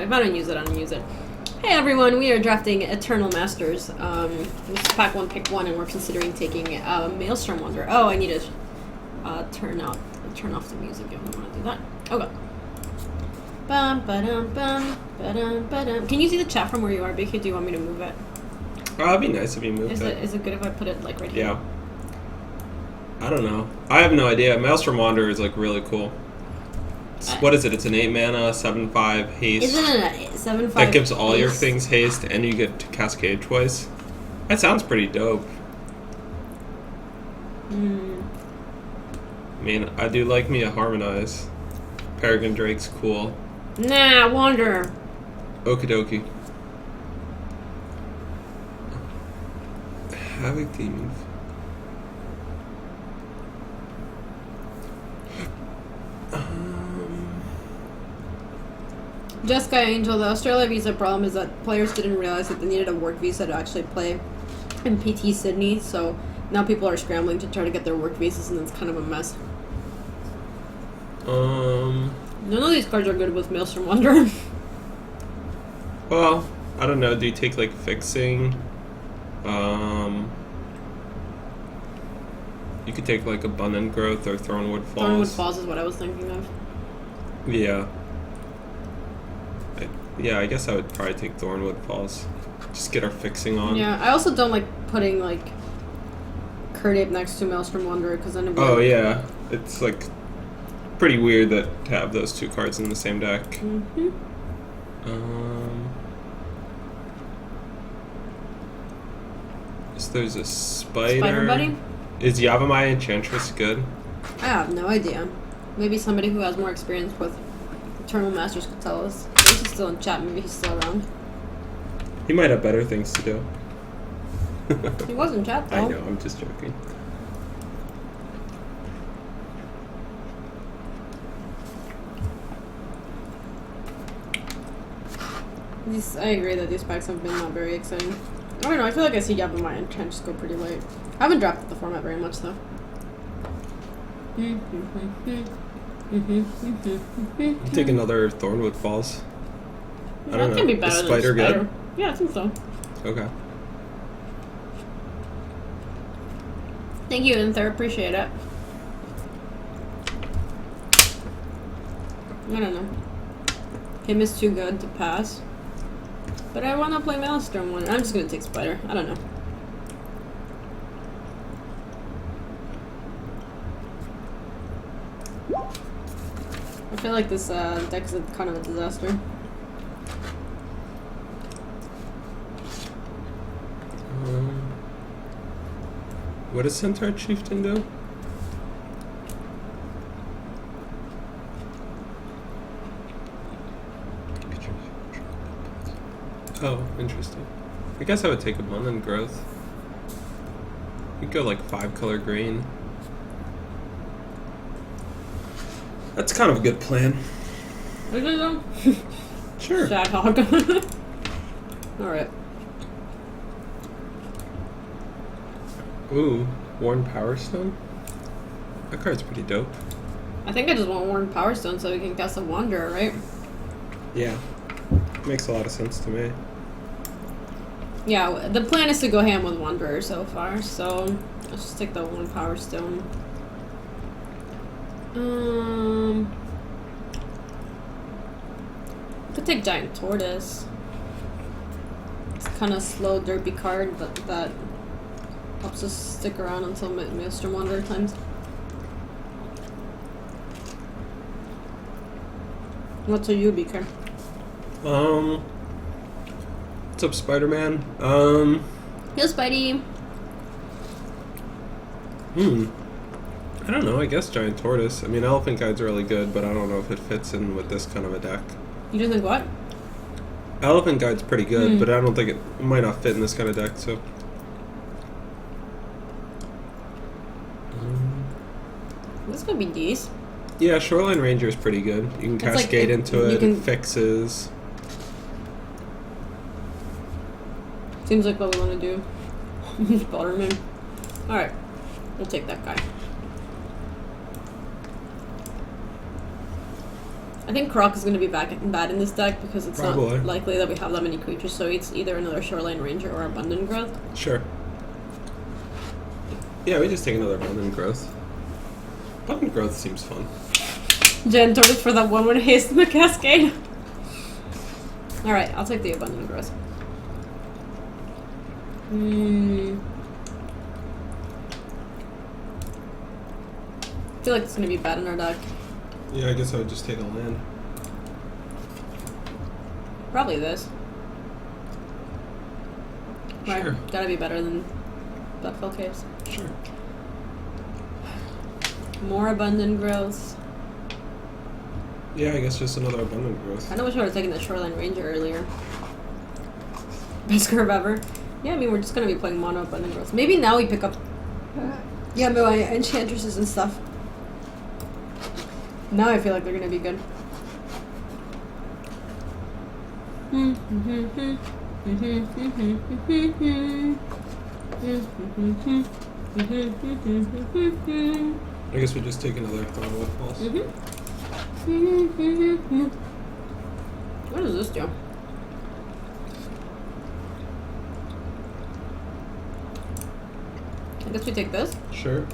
If I don't use it, I don't use it. Hey everyone, we are drafting Eternal Masters. This is pack 1, pick 1, and we're considering taking Maelstrom Wanderer. Oh, I need to turn off the music. I don't want to do that. Okay. Bum, ba-dum, bum, ba-dum, ba-dum. Can you see the chat from where you are, BK? Do you want me to move it? Oh, that'd be nice if you moved it. Is it good if I put it like right here? Yeah. I don't know. I have no idea. Maelstrom Wanderer is like really cool. What is it? It's an 8 mana, 7/5 haste. Isn't it a 7/5? That gives all haste? your things haste, and you get to cascade twice. That sounds pretty dope. I mean, I do like me a Harmonize. Peregrine Drake's cool. Nah, Wanderer. Okie dokie. Havoc Demon. Jessica Angel, the Australia visa problem is that players didn't realize that they needed a work visa to actually play in PT Sydney, so now people are scrambling to try to get their work visas, and it's kind of a mess. None of these cards are good with Maelstrom Wanderer. Well, I don't know. Do you take like Fixing? You could take like Abundant Growth or Thornwood Falls. Thornwood Falls is what I was thinking of. Yeah. Yeah, I guess I would probably take Thornwood Falls. Just get our Fixing on. Yeah, I also don't like putting like Curdape next to Maelstrom Wanderer because then. Oh yeah, it's like pretty weird that to have those two cards in the same deck. Mm-hmm. So there's a Spider. Spider Buddy? Is Yavimaya Enchantress good? I have no idea. Maybe somebody who has more experience with Eternal Masters could tell us. Maybe he's still in chat. Maybe he's still around. He might have better things to do. He was in chat though. I know. I'm just joking. I agree that these packs have been not very exciting. I don't know, I feel like I see Yavimaya and Trench go pretty late. I haven't drafted the format very much though. Take another Thornwood Falls. I don't know. Can be better Is than Spider good? Yeah, I think so. Okay. Thank you, Inther. Appreciate it. I don't know. Him is too good to pass. But I want to play Maelstrom one. I'm just going to take Spider. I don't know. I feel like this deck is kind of a disaster. What does Centaur Chieftain do? Oh, interesting. I guess I would take Abundant Growth. You could go like 5-color green. That's kind of a good plan. Is it though? Sure. Sad hog. Alright. Ooh, Worn Power Stone? That card's pretty dope. I think I just want Worn Power Stone so we can cast a Wanderer, right? Yeah. Makes a lot of sense to me. Yeah, the plan is to go ham with Wanderer so far, so let's just take the Worn Power Stone. Could take Giant Tortoise. It's kind of slow, derpy card, but that helps us stick around until Maelstrom Wanderer times. What's a you, BK? What's up, Spider-Man? Yo, Spidey! I don't know, I guess Giant Tortoise. I mean, Elephant Guide's really good, but I don't know if it fits in with this kind of a deck. You just think what? Elephant Guide's pretty good, but I don't think it might not fit in this kind of deck, so... This could be these. Yeah, Shoreline Ranger is pretty good. You can cascade into it, it fixes. Seems like what we want to do. Butterman. Alright, we'll take that guy. I think Croc is going to be bad in this deck because it's Probably. not likely that we have that many creatures, so it's either another Shoreline Ranger or Abundant Growth. Sure. Yeah, we just take another Abundant Growth. Abundant Growth seems fun. Jen Tortoise for that one with haste in the Cascade. Alright, I'll take the Abundant Growth. I feel like it's going to be bad in our deck. Yeah, I guess I would just take a land. Probably this. Right, Sure. gotta be better than Bloodfell Caves. Sure. More Abundant Growth. Yeah, I guess just another Abundant Growth. I know wish I would have taken the Shoreline Ranger earlier. Best curve ever. Yeah, I mean, we're just gonna be playing mono Abundant Growth. Maybe now we pick up my Enchantresses and stuff. Now I feel like they're gonna be good. I guess we just take another Throne Falls. What does this do? I guess we take this. Sure.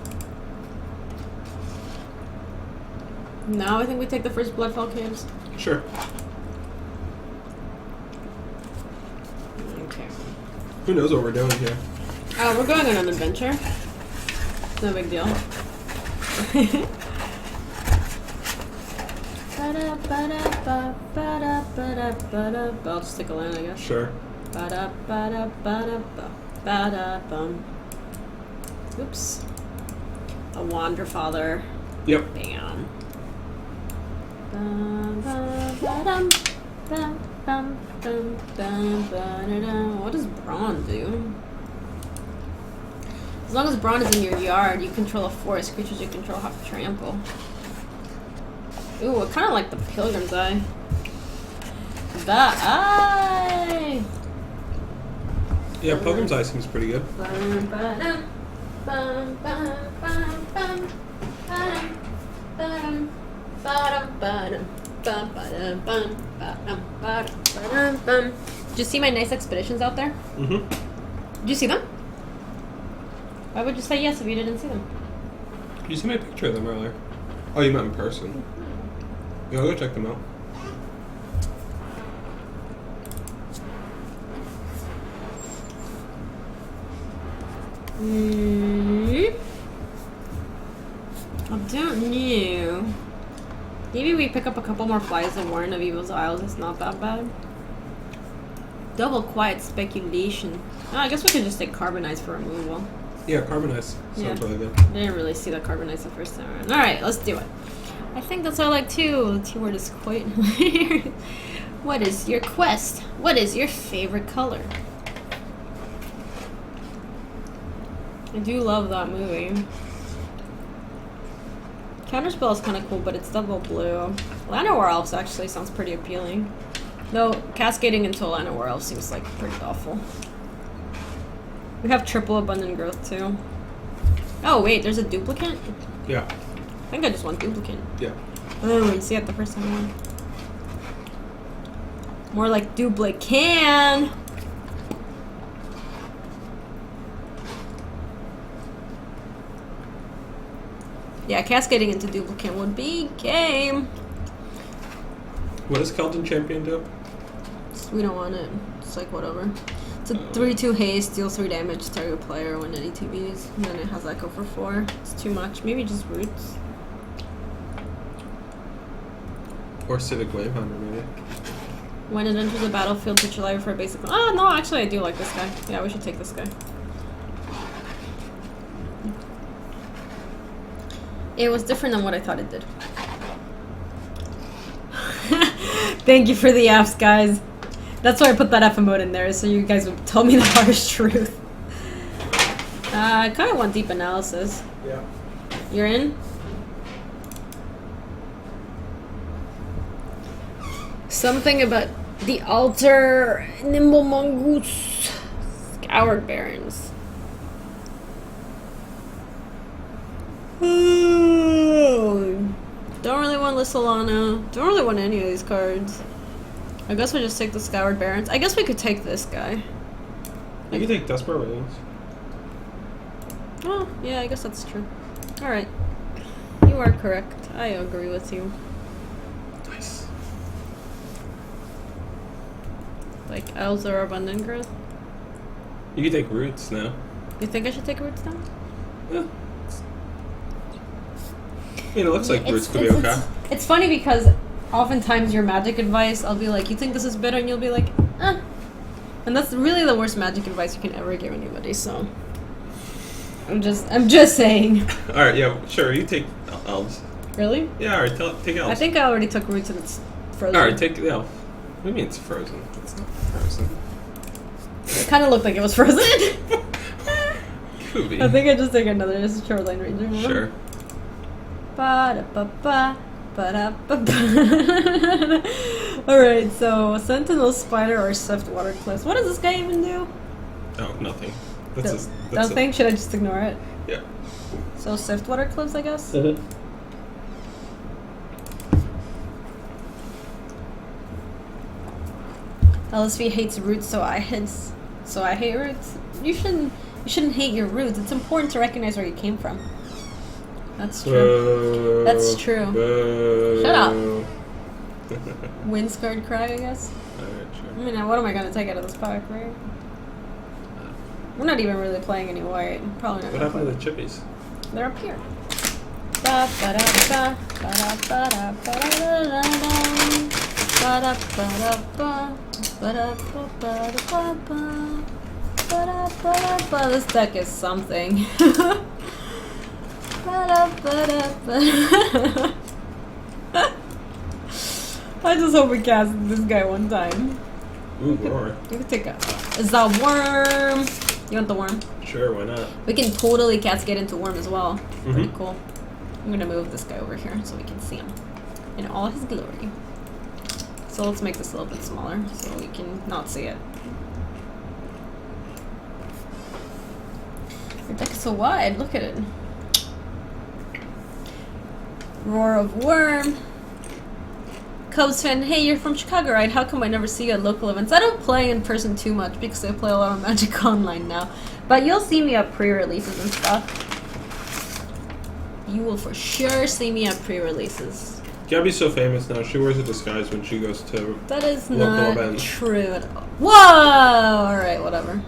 Now I think we take the first Bloodfell Caves. Sure. Okay. Who knows what we're doing here? We're going on an adventure. No big deal. I'll just take a land, I guess. Sure. Oops. A Wanderfather. Yep. Bam. What does Brawn do? As long as Brawn is in your yard, you control a forest. Creatures you control have to trample. Ooh, I kind of like the Pilgrim's Eye. The Eye! Yeah, Pilgrim's Eye seems pretty good. Did you see my nice expeditions out there? Mm-hmm. Did you see them? Why would you say yes if you didn't see them? Did you see my picture of them earlier? Oh, you meant in person. Yeah, I'll go check them out. I don't know. Maybe we pick up a couple more flies and Warren of Evil's Isles. It's not that bad. Double Quiet Speculation. Oh, I guess we could just take Carbonize for removal. Yeah, Carbonize. Sounds really good. I didn't really see that Carbonize the first time around. Alright, let's do it. I think that's all I like too. The T-word is quite weird. What is your quest? What is your favorite color? I do love that movie. Counterspell is kind of cool, but it's double blue. Llanowar Elves actually sounds pretty appealing. Though, cascading into Llanowar Elves seems like pretty awful. We have triple Abundant Growth too. Oh wait, there's a duplicate? Yeah. I think I just want duplicate. Yeah. Oh, I didn't see it the first time around. More like duplicate. Yeah, cascading into duplicate would be game. What does Keldon Champion do? We don't want it. It's like whatever. It's a 3/2 haste, deal 3 damage to target player when it ETBs. And then it has Echo for 4. It's too much. Maybe just roots. Or Civic Wavehunter, maybe. When it enters the battlefield, put your life for a basic. Oh no, actually I do like this guy. Yeah, we should take this guy. It was different than what I thought it did. Thank you for the Fs, guys. That's why I put that F emote in there, so you guys would tell me the harsh truth. I kind of want deep analysis. Yeah. You're in? Something about the altar, nimble mongoose, scoured barons. Don't really want Lissolana. Don't really want any of these cards. I guess we just take the Scoured Barrens. I guess we could take this guy. You can take Desperate Wings. Oh, yeah, I guess that's true. Alright. You are correct. I agree with you. Nice. Like, Elzer Abundant Growth? You can take Roots now. You think I should take Roots now? Yeah. I mean, it looks like Roots could be okay. It's funny because oftentimes your Magic advice, I'll be like, you think this is better? And you'll be like, eh. And that's really the worst Magic advice you can ever give anybody, so... I'm just saying. Alright, yeah, sure, you take Elves. Really? Yeah, alright, take Elves. I think I already took Roots and it's frozen. Alright, take the Elf. What do you mean it's frozen? It's not frozen. It kind of looked like it was frozen. Could be. I think I just take another Shoreline Ranger. More. Sure. Ba-da-ba-ba. Ba-da-ba-ba. Alright, so Sentinel Spider or Swiftwater Cliffs. What does this guy even do? Oh, nothing. Nothing? Should I just ignore it? Yeah. So Swiftwater Cliffs, I guess? LSV hates roots, so I hate roots. You shouldn't hate your roots. It's important to recognize where you came from. That's true. That's true. Shut up. Windscarred Crag, I guess. Alright, sure. I mean, what am I gonna take out of this pack, right? We're not even really playing any white. Probably not. What happened to the chippies? They're up here. Ba ba da ba ba da ba da ba da da da ba da ba ba da ba. This deck is something. I just hope we cast this guy one time. Ooh, roar. You can take a... Is that worm? You want the worm? Sure, why not? We can totally cascade into worm as well. Pretty Mhm. cool. I'm gonna move this guy over here so we can see him in all his glory. So let's make this a little bit smaller so we can not see it. Your deck is so wide, look at it. Roar of Worm. Cubs fan, hey, you're from Chicago, right? How come I never see you at local events? I don't play in person too much because I play a lot of Magic Online now. But you'll see me at pre-releases and stuff. You will for sure see me at pre-releases. Gaby's so famous now, she wears a disguise when she goes to That is local not events. true at all. Whoa! Alright, whatever.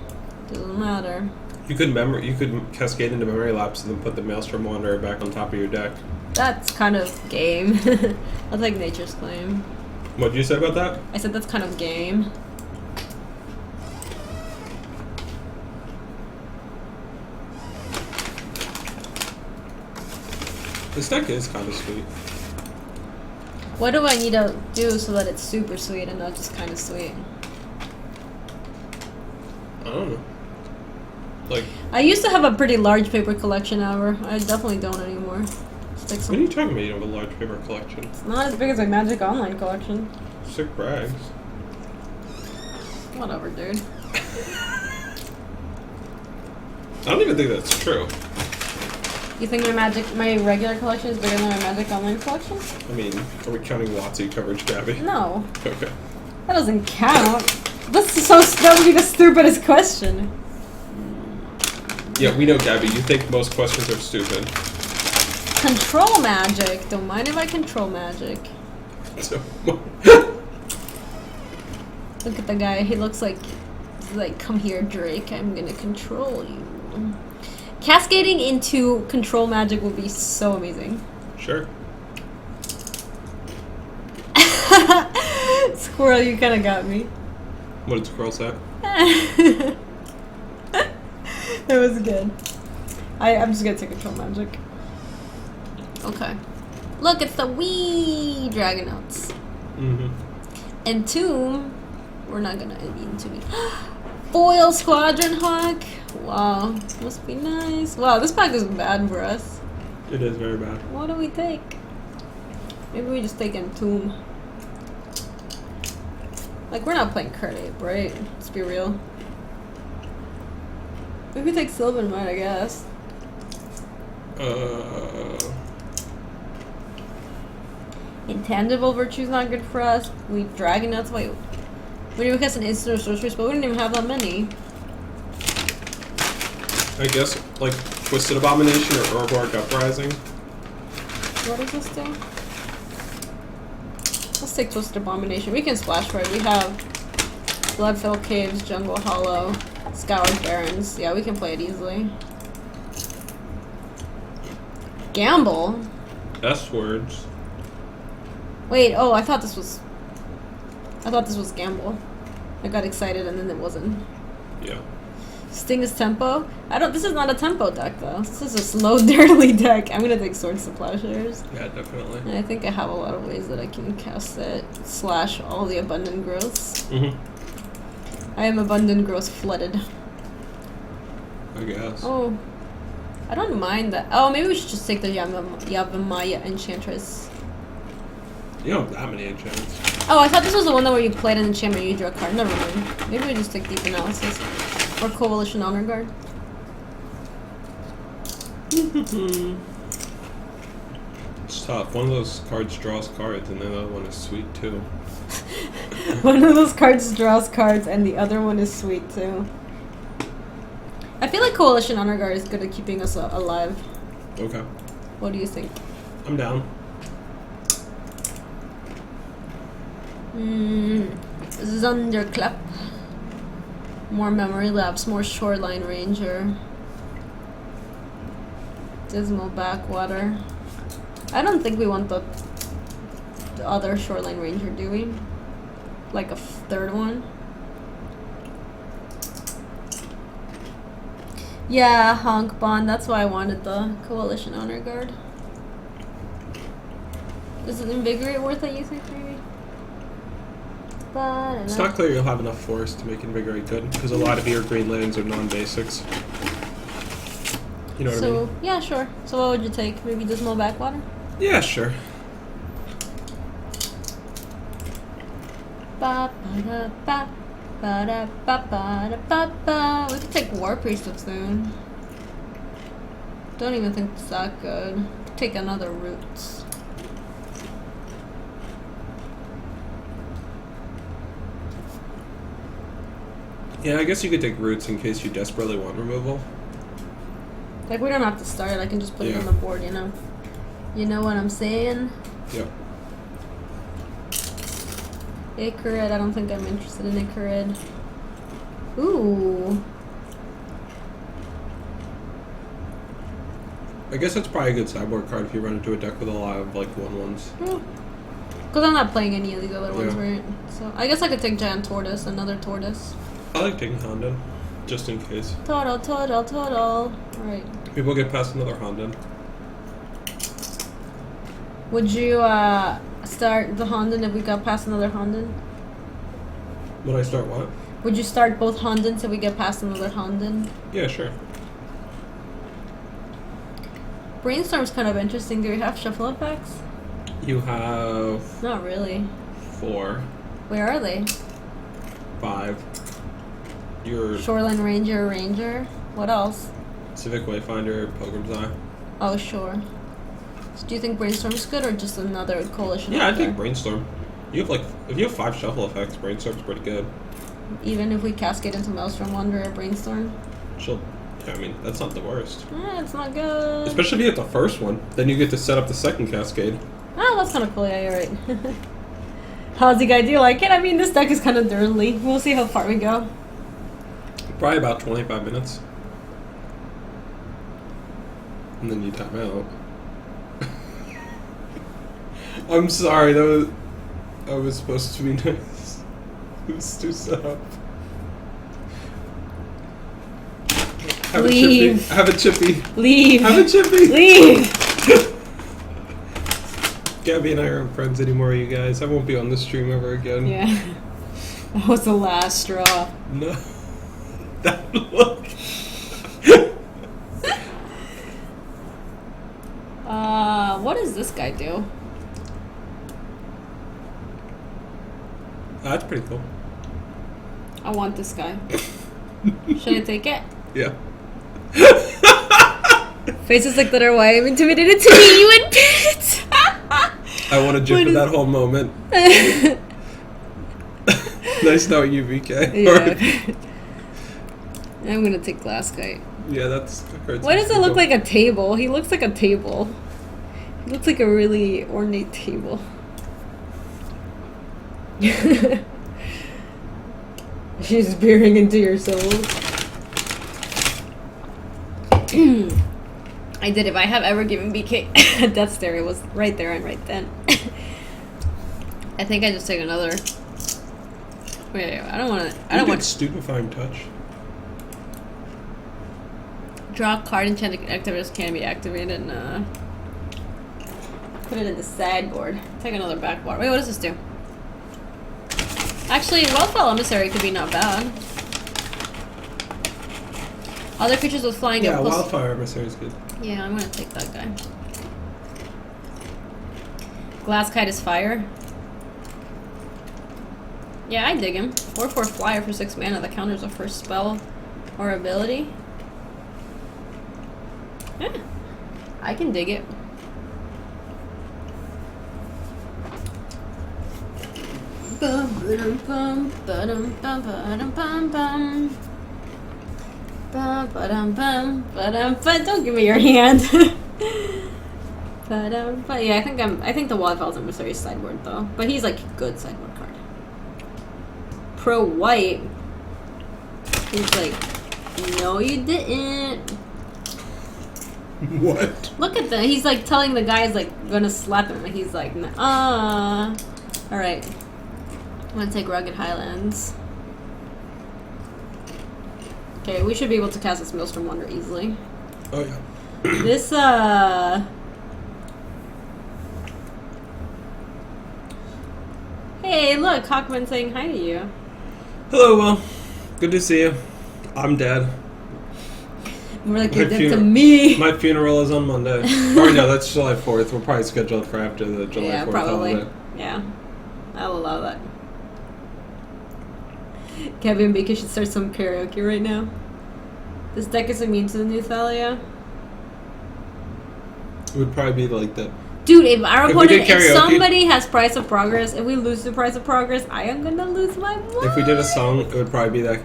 Doesn't matter. You could cascade into memory lapse and then put the Maelstrom Wanderer back on top of your deck. That's kind of game. I'll take Nature's Claim. What did you say about that? I said that's kind of game. This deck is kind of sweet. What do I need to do so that it's super sweet and not just kind of sweet? I don't know. Like, I used to have a pretty large paper collection, however. I definitely don't anymore. Just take what some. are you talking about? You have a large paper collection. It's not as big as my Magic Online collection. Sick brags. Whatever, dude. I don't even think that's true. You think my regular collection is bigger than my Magic Online collection? I mean, are we counting WotC coverage, Gaby? No. Okay. That doesn't count. That would be the stupidest question. Yeah, we know, Gaby. You think most questions are stupid. Control magic. Don't mind if I control magic. So, Look at the guy. He looks like, come here, Drake. I'm gonna control you. Cascading into control magic would be so amazing. sure. Squirrel, you kind of got me. What did Squirrel say? It was good. I'm just gonna take control magic. Okay. Look, it's the wee Dragonauts. Mm-hmm. Entomb. We're not gonna entomb it. Foil Squadron Hawk. Wow, must be nice. Wow, this pack is bad for us. It is very bad. What do we take? Maybe we just take Entomb. Like, we're not playing Card Ape, right? Let's be real. Maybe take Sylvan Might, I guess. Intangible virtue's not good for us. We dragon nuts. Wait. We didn't cast an instant or sorcery spell. We didn't even have that many. I guess, like, Twisted Abomination or Urborg Uprising. What does this do? Let's take Twisted Abomination. We can splash right. We have Bloodfilled Caves, Jungle Hollow, Scoured Barrens. Yeah, we can play it easily. Gamble? S-words. Wait, oh, I thought this was Gamble. I got excited and then it wasn't. Yeah. Sting is tempo? This is not a tempo deck though. This is a slow, dirty deck. I'm gonna take Swords to Plowshares. Yeah, definitely. And I think I have a lot of ways that I can cast it. Slash all the abundant growths. I am abundant growth flooded. I guess. Oh. I don't mind that. Oh, maybe we should just take the Yavimaya Enchantress. You don't have that many enchantments. Oh, I thought this was the one that where you played an enchantment and you drew a card. Never mind. Maybe we just take Deep Analysis. Or Coalition Honor Guard. It's tough. One of those cards draws cards, and the other one is sweet too. One of those cards draws cards, and the other one is sweet too. I feel like Coalition Honor Guard is good at keeping us alive. Okay. What do you think? I'm down. Zunderclap. More Memory Lapse, more Shoreline Ranger. Dismal Backwater. I don't think we want the other Shoreline Ranger, do we? Like a third one? Yeah, Honk Bond. That's why I wanted the Coalition Honor Guard. Is it Invigorate worth it, you think, maybe? It's not clear you'll have enough forest to make Invigorate good, because a lot of your green lands are non-basics. You know what I mean? Yeah, sure. So what would you take? Maybe Dismal Backwater? Yeah, sure. We could take War Priest of Soon. Don't even think it's that good. Take another Roots. Yeah, I guess you could take Roots in case you desperately want removal. Like, we don't have to start. I can just put it on the board, you know? You know what I'm saying? Yep. Icarid. I don't think I'm interested in Icarid. Ooh. I guess that's probably a good sideboard card if you run into a deck with a lot of, like, 1/1s. Because I'm not playing any of these other ones, right? So, I guess I could take Giant Tortoise, another Tortoise. I like taking Honden, just in case. Total. Alright. People get past another Honden. Would you start the Honden if we got past another Honden? Would I start what? Would you start both Hondens if we get past another Honden? Yeah, sure. Brainstorm's kind of interesting. Do we have shuffle effects? You have... Not really. 4. Where are they? 5. Your... Shoreline Ranger. What else? Civic Wayfinder, Pilgrim's Eye. Oh, sure. So do you think Brainstorm's good or just another coalition? Yeah, I think Brainstorm. You have, like, if you have 5 shuffle effects, Brainstorm's pretty good. Even if we cascade into Maelstrom Wanderer or Brainstorm? I mean, that's not the worst. It's not good. Especially if you get the first one. Then you get to set up the second cascade. Oh, that's kind of cool. Yeah, you're right. How's you guys? Do you like it? I mean, this deck is kind of dirty. We'll see how far we go. Probably about 25 minutes. And then you time out. I'm sorry, I was supposed to be nice. It was too up. Leave. Have a chippy. Leave. Have a chippy. Leave. Gabby and I aren't friends anymore, you guys. I won't be on this stream ever again. Yeah. That was the last straw. No. That look. What does this guy do? That's pretty cool. I want this guy. Should I take it? Yeah. Faces like that are why I'm intimidated to meet you in pit. I want a gif of that whole moment. Nice knowing you, VK. Yeah. I'm gonna take glass kite. Yeah, that's. Why does it look like a table? He looks like a table. He looks like a really ornate table. She's peering into your soul. I did. If I have ever given BK a death stare, it was right there and right then. I think I just take another. Wait, I don't want to. I don't want stupefying touch. Draw a card, enchanted activities can be activated. Put it in the sideboard. Take another backboard. Wait, what does this do? Actually, Wildfell Emissary could be not bad. Other creatures with flying. Yeah, Wildfire Emissary is good. Yeah, I'm gonna take that guy. Glass Kite is fire. Yeah, I dig him. 4/4 flyer for 6 mana that counters a first spell or ability. Yeah, I can dig it. Don't give me your hand. But yeah, I think the Wildfell's Emissary sideboard though. But he's like good sideboard card. Pro white. He's like, no, you didn't. What? Look at that. He's like telling the guy's like gonna slap him, and he's like, all right. I'm gonna take Rugged Highlands. Okay, we should be able to cast this Maelstrom Wonder easily. Oh yeah. This Hey, look, Hawkman saying hi to you. Hello, Will. Good to see you. I'm dead. We're like, you're dead to me. My funeral is on Monday. Or no, that's July 4th. We're probably scheduled for after the July 4th probably. holiday. Yeah, I'll allow that. Gaby and BK should start some karaoke right now. This deck is immune to the new Thalia. It would probably be like that. Dude, if somebody has Price of Progress, if we lose the Price of Progress, I am gonna lose my mind. If we did a song, it would probably be that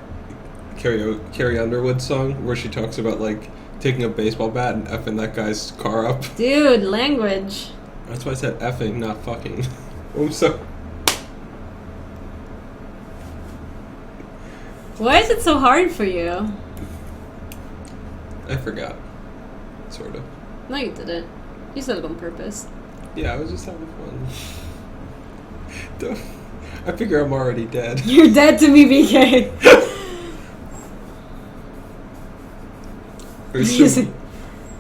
Carrie Underwood song where she talks about like taking a baseball bat and effing that guy's car up. Dude, language. That's why I said effing, not fucking. I'm so. Why is it so hard for you? I forgot. Sort of. No, you didn't. You said it on purpose. Yeah, I was just having fun. I figure I'm already dead. You're dead to me, BK.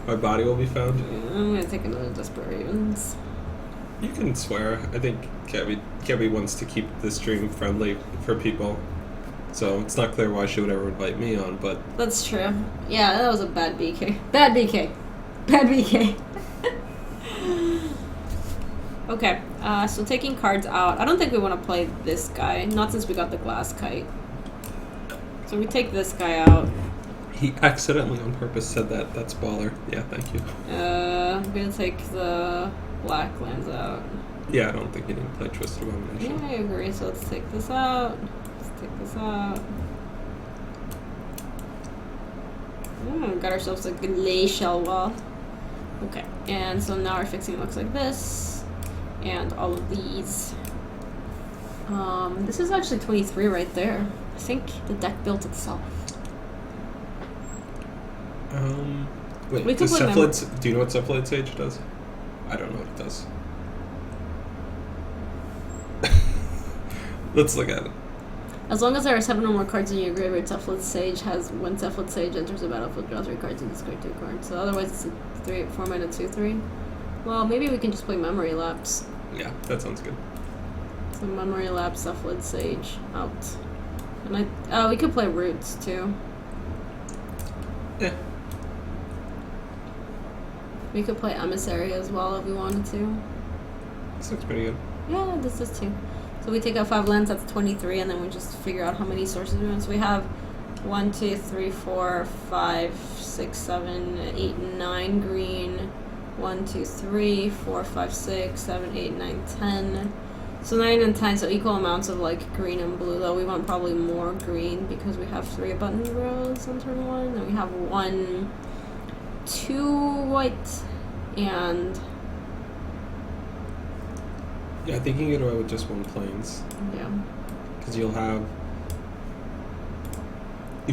My body will be found. I'm gonna take another Desperate Ravens. You can swear. I think Gaby wants to keep the stream friendly for people. So it's not clear why she would ever invite me on, but... That's true. Yeah, that was a bad BK. Bad BK. Bad BK. Okay, so taking cards out. I don't think we want to play this guy. Not since we got the Glass Kite. So we take this guy out. He accidentally on purpose said that. That's baller. Yeah, thank you. I'm gonna take the black lands out. Yeah, I don't think you need to play Twisted Abomination. Yeah, I agree. So let's take this out. Let's take this out. Got ourselves a glacial wall. Okay, and so now our fixing looks like this. And all of these. This is actually 23 right there. I think the deck built itself. Wait, do you know what Cephalid Sage does? I don't know what it does. Let's look at it. As long as there are 7 or more cards in your graveyard, Cephalid Sage has, when Cephalid Sage enters the battlefield, draw 3 cards and discard 2 cards. So otherwise it's a 4 mana 2/3. Well, maybe we can just play Memory Lapse. Yeah, that sounds good. So Memory Lapse, Cephalid Sage, out. And we could play Roots too. Yeah. We could play Emissary as well if we wanted to. This looks pretty good. Yeah, this is too. So we take out 5 lands, that's 23, and then we just figure out how many sources we want. So we have 1, 2, 3, 4, 5, 6, 7, 8, 9 green, 1, 2, 3, 4, 5, 6, 7, 8, 9, 10. So 9 and 10, so equal amounts of like green and blue, though we want probably more green because we have 3 button rows on turn 1, and we have 1, 2 white, and Yeah, I think you can get away with just 1 plains. yeah. Because you've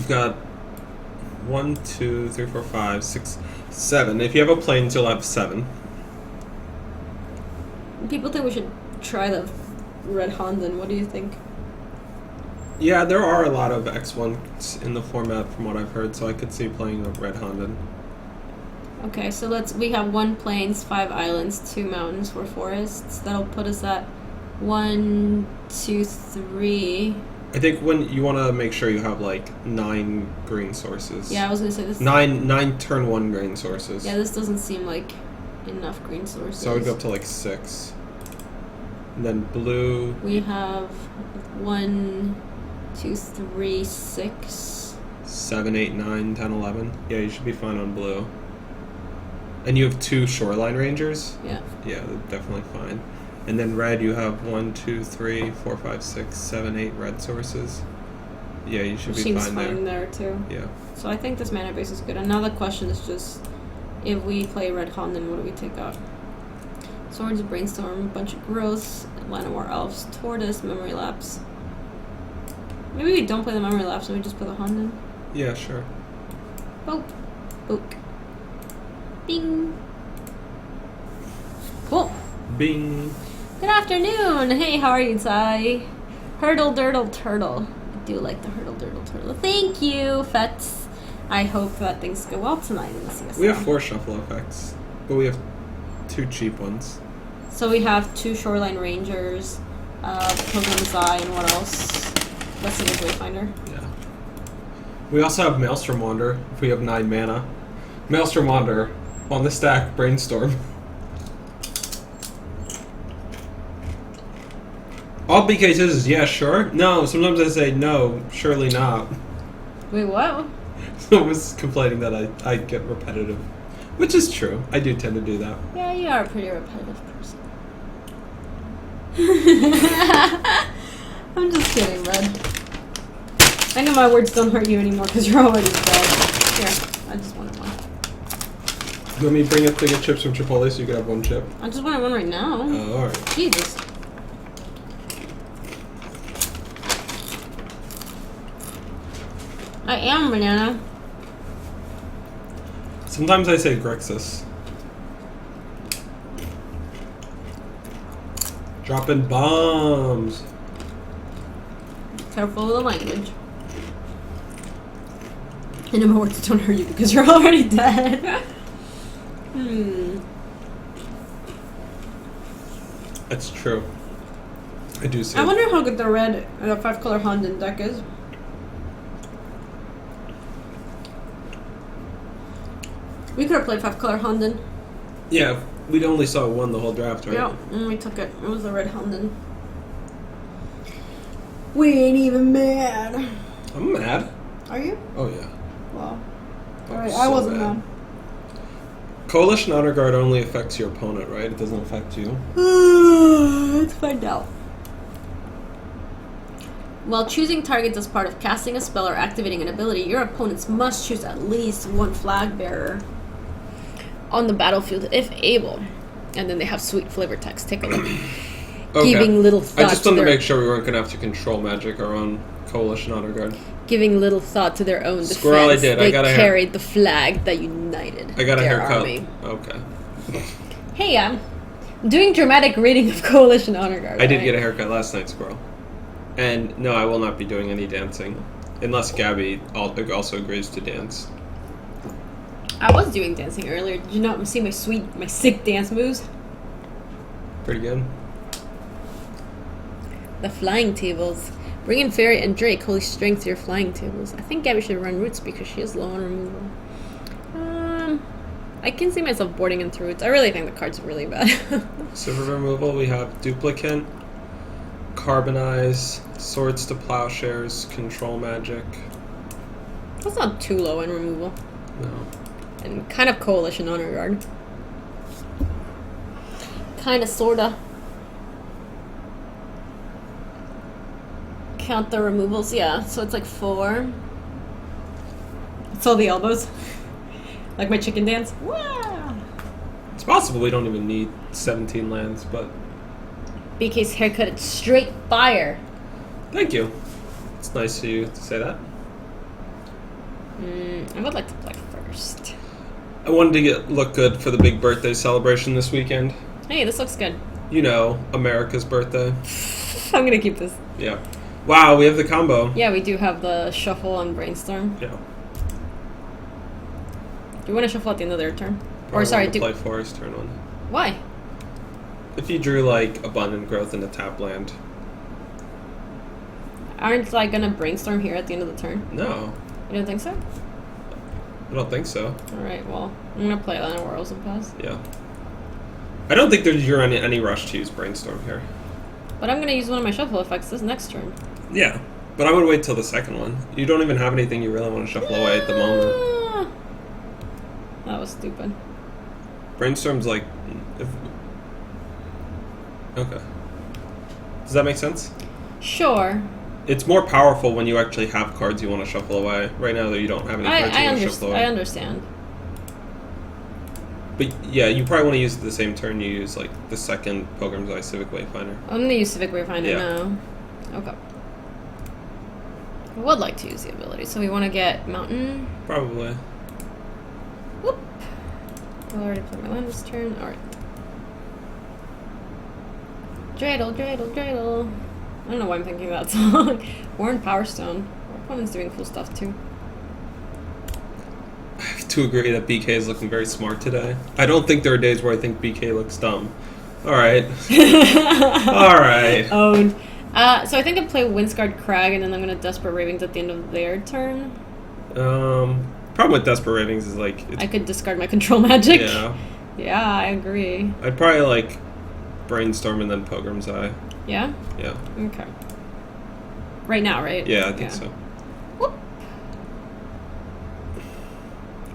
got 1, 2, 3, 4, 5, 6, 7. If you have a plains, you'll have 7. People think we should try the red Honden. What do you think? Yeah, there are a lot of X1s in the format from what I've heard, so I could see playing a red Honden. Okay, so we have 1 plains, 5 islands, 2 mountains, 4 forests. That'll put us at 1, 2, 3. I think when you want to make sure you have like 9 green sources. Yeah, I was gonna say this. 9 turn 1 green sources. Yeah, this doesn't seem like enough green sources. So I would go up to like 6. And then blue. We have 1, 2, 3, 6. 7, 8, 9, 10, 11. Yeah, you should be fine on blue. And you have 2 shoreline rangers? Yeah. Yeah, they're definitely fine. And then red, you have 1, 2, 3, 4, 5, 6, 7, 8 red sources. Yeah, you should be Seems fine fine there. there too. Yeah. So I think this mana base is good. Another question is just, if we play red Honden, what do we take out? Swords, Brainstorm, bunch of growths, Llanowar Elves, Tortoise, Memory Lapse. Maybe we don't play the Memory Lapse and we just play the Honden. Yeah, sure. Boop. Book. Bing. Cool. Bing. Good afternoon. Hey, how are you, Ty? Hurdle, Durdle, Turtle. I do like the Hurdle, Durdle, Turtle. Thank you, Fets. I hope that things go well tonight in the CSL. We have 4 shuffle effects, but we have 2 cheap ones. So we have 2 Shoreline Rangers, Pilgrim's Eye, and what else? Let's see the Wayfinder. Yeah. We also have Maelstrom Wander if we have 9 mana. Maelstrom Wander on the stack, Brainstorm. All BK says is yeah, sure. No, sometimes I say no, surely not. Wait, what? So I was complaining that I get repetitive. Which is true. I do tend to do that. Yeah, you are a pretty repetitive person. I'm just kidding, bud. I know my words don't hurt you anymore because you're already dead. Here, I just wanted one. Let me bring a thing of chips from Chipotle so you can have 1 chip. I just wanted one right now. Oh, alright. Jesus. I am banana. Sometimes I say Grixis. Dropping bombs. Careful with the language. I know my words don't hurt you because you're already dead. That's true. I do say. I wonder how good the red, the 5-color Honden deck is. We could have played 5-color Honden. Yeah, we only saw 1 the whole draft, right? Yeah, and we took it. It was the red Honden. We ain't even mad. I'm mad. Are you? Oh, yeah. Well, I'm alright, so I wasn't mad. mad. Coalition Honor Guard only affects your opponent, right? It doesn't affect you. Let's find out. While choosing targets as part of casting a spell or activating an ability, your opponents must choose at least 1 flag bearer on the battlefield if able. And then they have sweet flavor text. Take a look. Okay. Giving little thought I just wanted to their, make sure we weren't going to have to control magic our own Coalition Honor Guard. Giving little thought to their own defense. Squirrel, I did. They I got a carried the flag that united I got a their haircut. army. Okay. Hey, I'm doing dramatic reading of Coalition Honor Guard. I did right? get a haircut last night, Squirrel. And no, I will not be doing any dancing. Unless Gaby also agrees to dance. I was doing dancing earlier. Did you not see my sick dance moves? Pretty good. The flying tables. Bring in Fairy and Drake. Holy strength to your flying tables. I think Gaby should run Roots because she is low on removal. I can see myself boarding into Roots. I really think the card's really bad. So for removal, we have Duplicant, Carbonize, Swords to Plowshares, Control Magic. That's not too low in removal. No. And kind of Coalition Honor Guard. Kinda, sorta. Count the removals, yeah. So it's like 4. It's all the elbows. Like my chicken dance. Wow. It's possible we don't even need 17 lands, but BK's haircut, it's straight fire. thank you. It's nice of you to say that. I would like to play first. I wanted to look good for the big birthday celebration this weekend. Hey, this looks good. You know, America's birthday. I'm gonna keep this. Yeah. Wow, we have the combo. Yeah, we do have the shuffle and brainstorm. Yeah. Do you want to shuffle at the end of their turn? Or Or sorry, play forest turn 1. Why? If you drew like abundant growth in a tap land. Aren't I gonna brainstorm here at the end of the turn? No, You don't think so? I don't think so. Alright, well, I'm gonna play Land of Worlds and pass. Yeah. I don't think you're in any rush to use brainstorm here. But I'm gonna use one of my shuffle effects this next turn. Yeah, but I would wait till the second one. You don't even have anything you really want to shuffle away at the moment. Ah, that was stupid. Brainstorm's like... Okay. Does that make sense? Sure. It's more powerful when you actually have cards you want to shuffle away. Right now, that you don't have any cards you want to shuffle away. I understand. But yeah, you probably want to use it the same turn you use like the second Pilgrim's Eye Civic Wayfinder. I'm gonna use Civic Wayfinder now. Okay. I would like to use the ability, so we want to get Mountain. Probably. Whoop. I already played my land this turn. Alright. Dreidel, dreidel, dreidel. I don't know why I'm thinking of that song. Warren Powerstone. Our opponent's doing cool stuff too. I have to agree that BK is looking very smart today. I don't think there are days where I think BK looks dumb. Alright. Alright. Owned. So I think I play Windscarred Crag and then I'm gonna Desperate Ravings at the end of their turn. Problem with Desperate Ravings is like... I could discard my control magic. Yeah. Yeah, I agree. I'd probably like Brainstorm and then Pilgrim's Eye. Yeah? Yeah. Okay. Right now, right? Yeah, I think so. Whoop.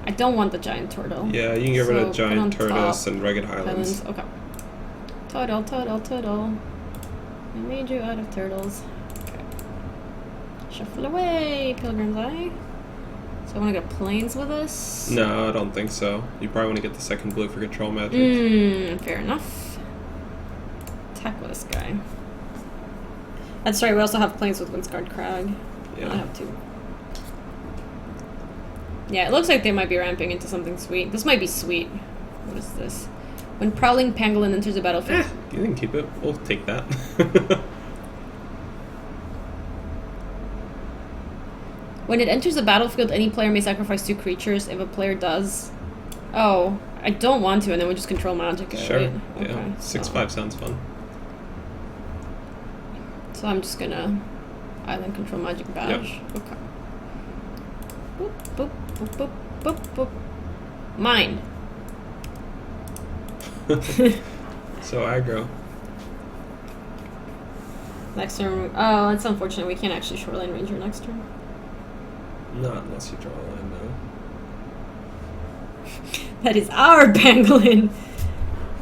I don't want the giant turtle. Yeah, you can get rid of So, Giant put on Tortoise top, and Ragged Highlands. Okay. Turtle, turtle, turtle. I made you out of turtles. Okay. Shuffle away, Pilgrim's Eye. So I want to get planes with us. No, I don't think so. You probably want to get the second blue for control magic. Fair enough. Attack with this guy. That's right, we also have planes with Windscarred Crag. Yeah. I have two. Yeah, it looks like they might be ramping into something sweet. This might be sweet. What is this? When Prowling Pangolin enters the battlefield. You can keep it. We'll take that. When it enters the battlefield, any player may sacrifice 2 creatures. If a player does... Oh, I don't want to, and then we just control magic. Sure. Right? Yeah. Okay, 6/5 sounds fun. So I'm just gonna Island Control Magic Badge. Yep. Okay. Boop, boop, boop, boop, boop, boop. Mine. So aggro. Next turn. Oh, that's unfortunate. We can't actually Shoreline Ranger next turn. Not unless you draw a line, though. That is our pangolin.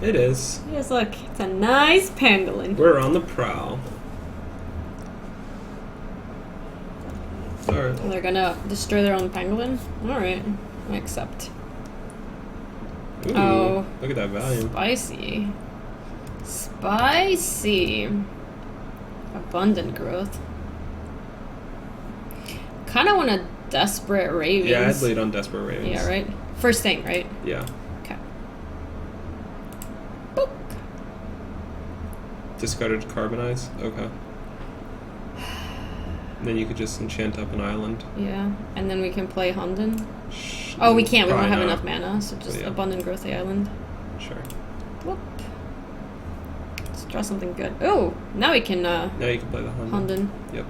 It is. Yes, look. It's a nice pangolin. We're on the prowl. Alright. They're gonna destroy their own pangolin? Alright. I accept. Ooh, Oh. Look at that value. Spicy. Spicy. Abundant growth. Kinda want a Desperate Ravings. Yeah, I'd lead on Desperate Ravings. Yeah, right? First thing, right? Yeah. Okay. Boop. Discarded Carbonize? Okay. Then you could just enchant up an island. Yeah. And then we can play Hunden. Oh, we can't. We won't have not. enough mana, so just Abundant Growth the island. Sure. Whoop. Let's draw something good. Oh, now we can Now you can play the Hunden. Hunden. Yep.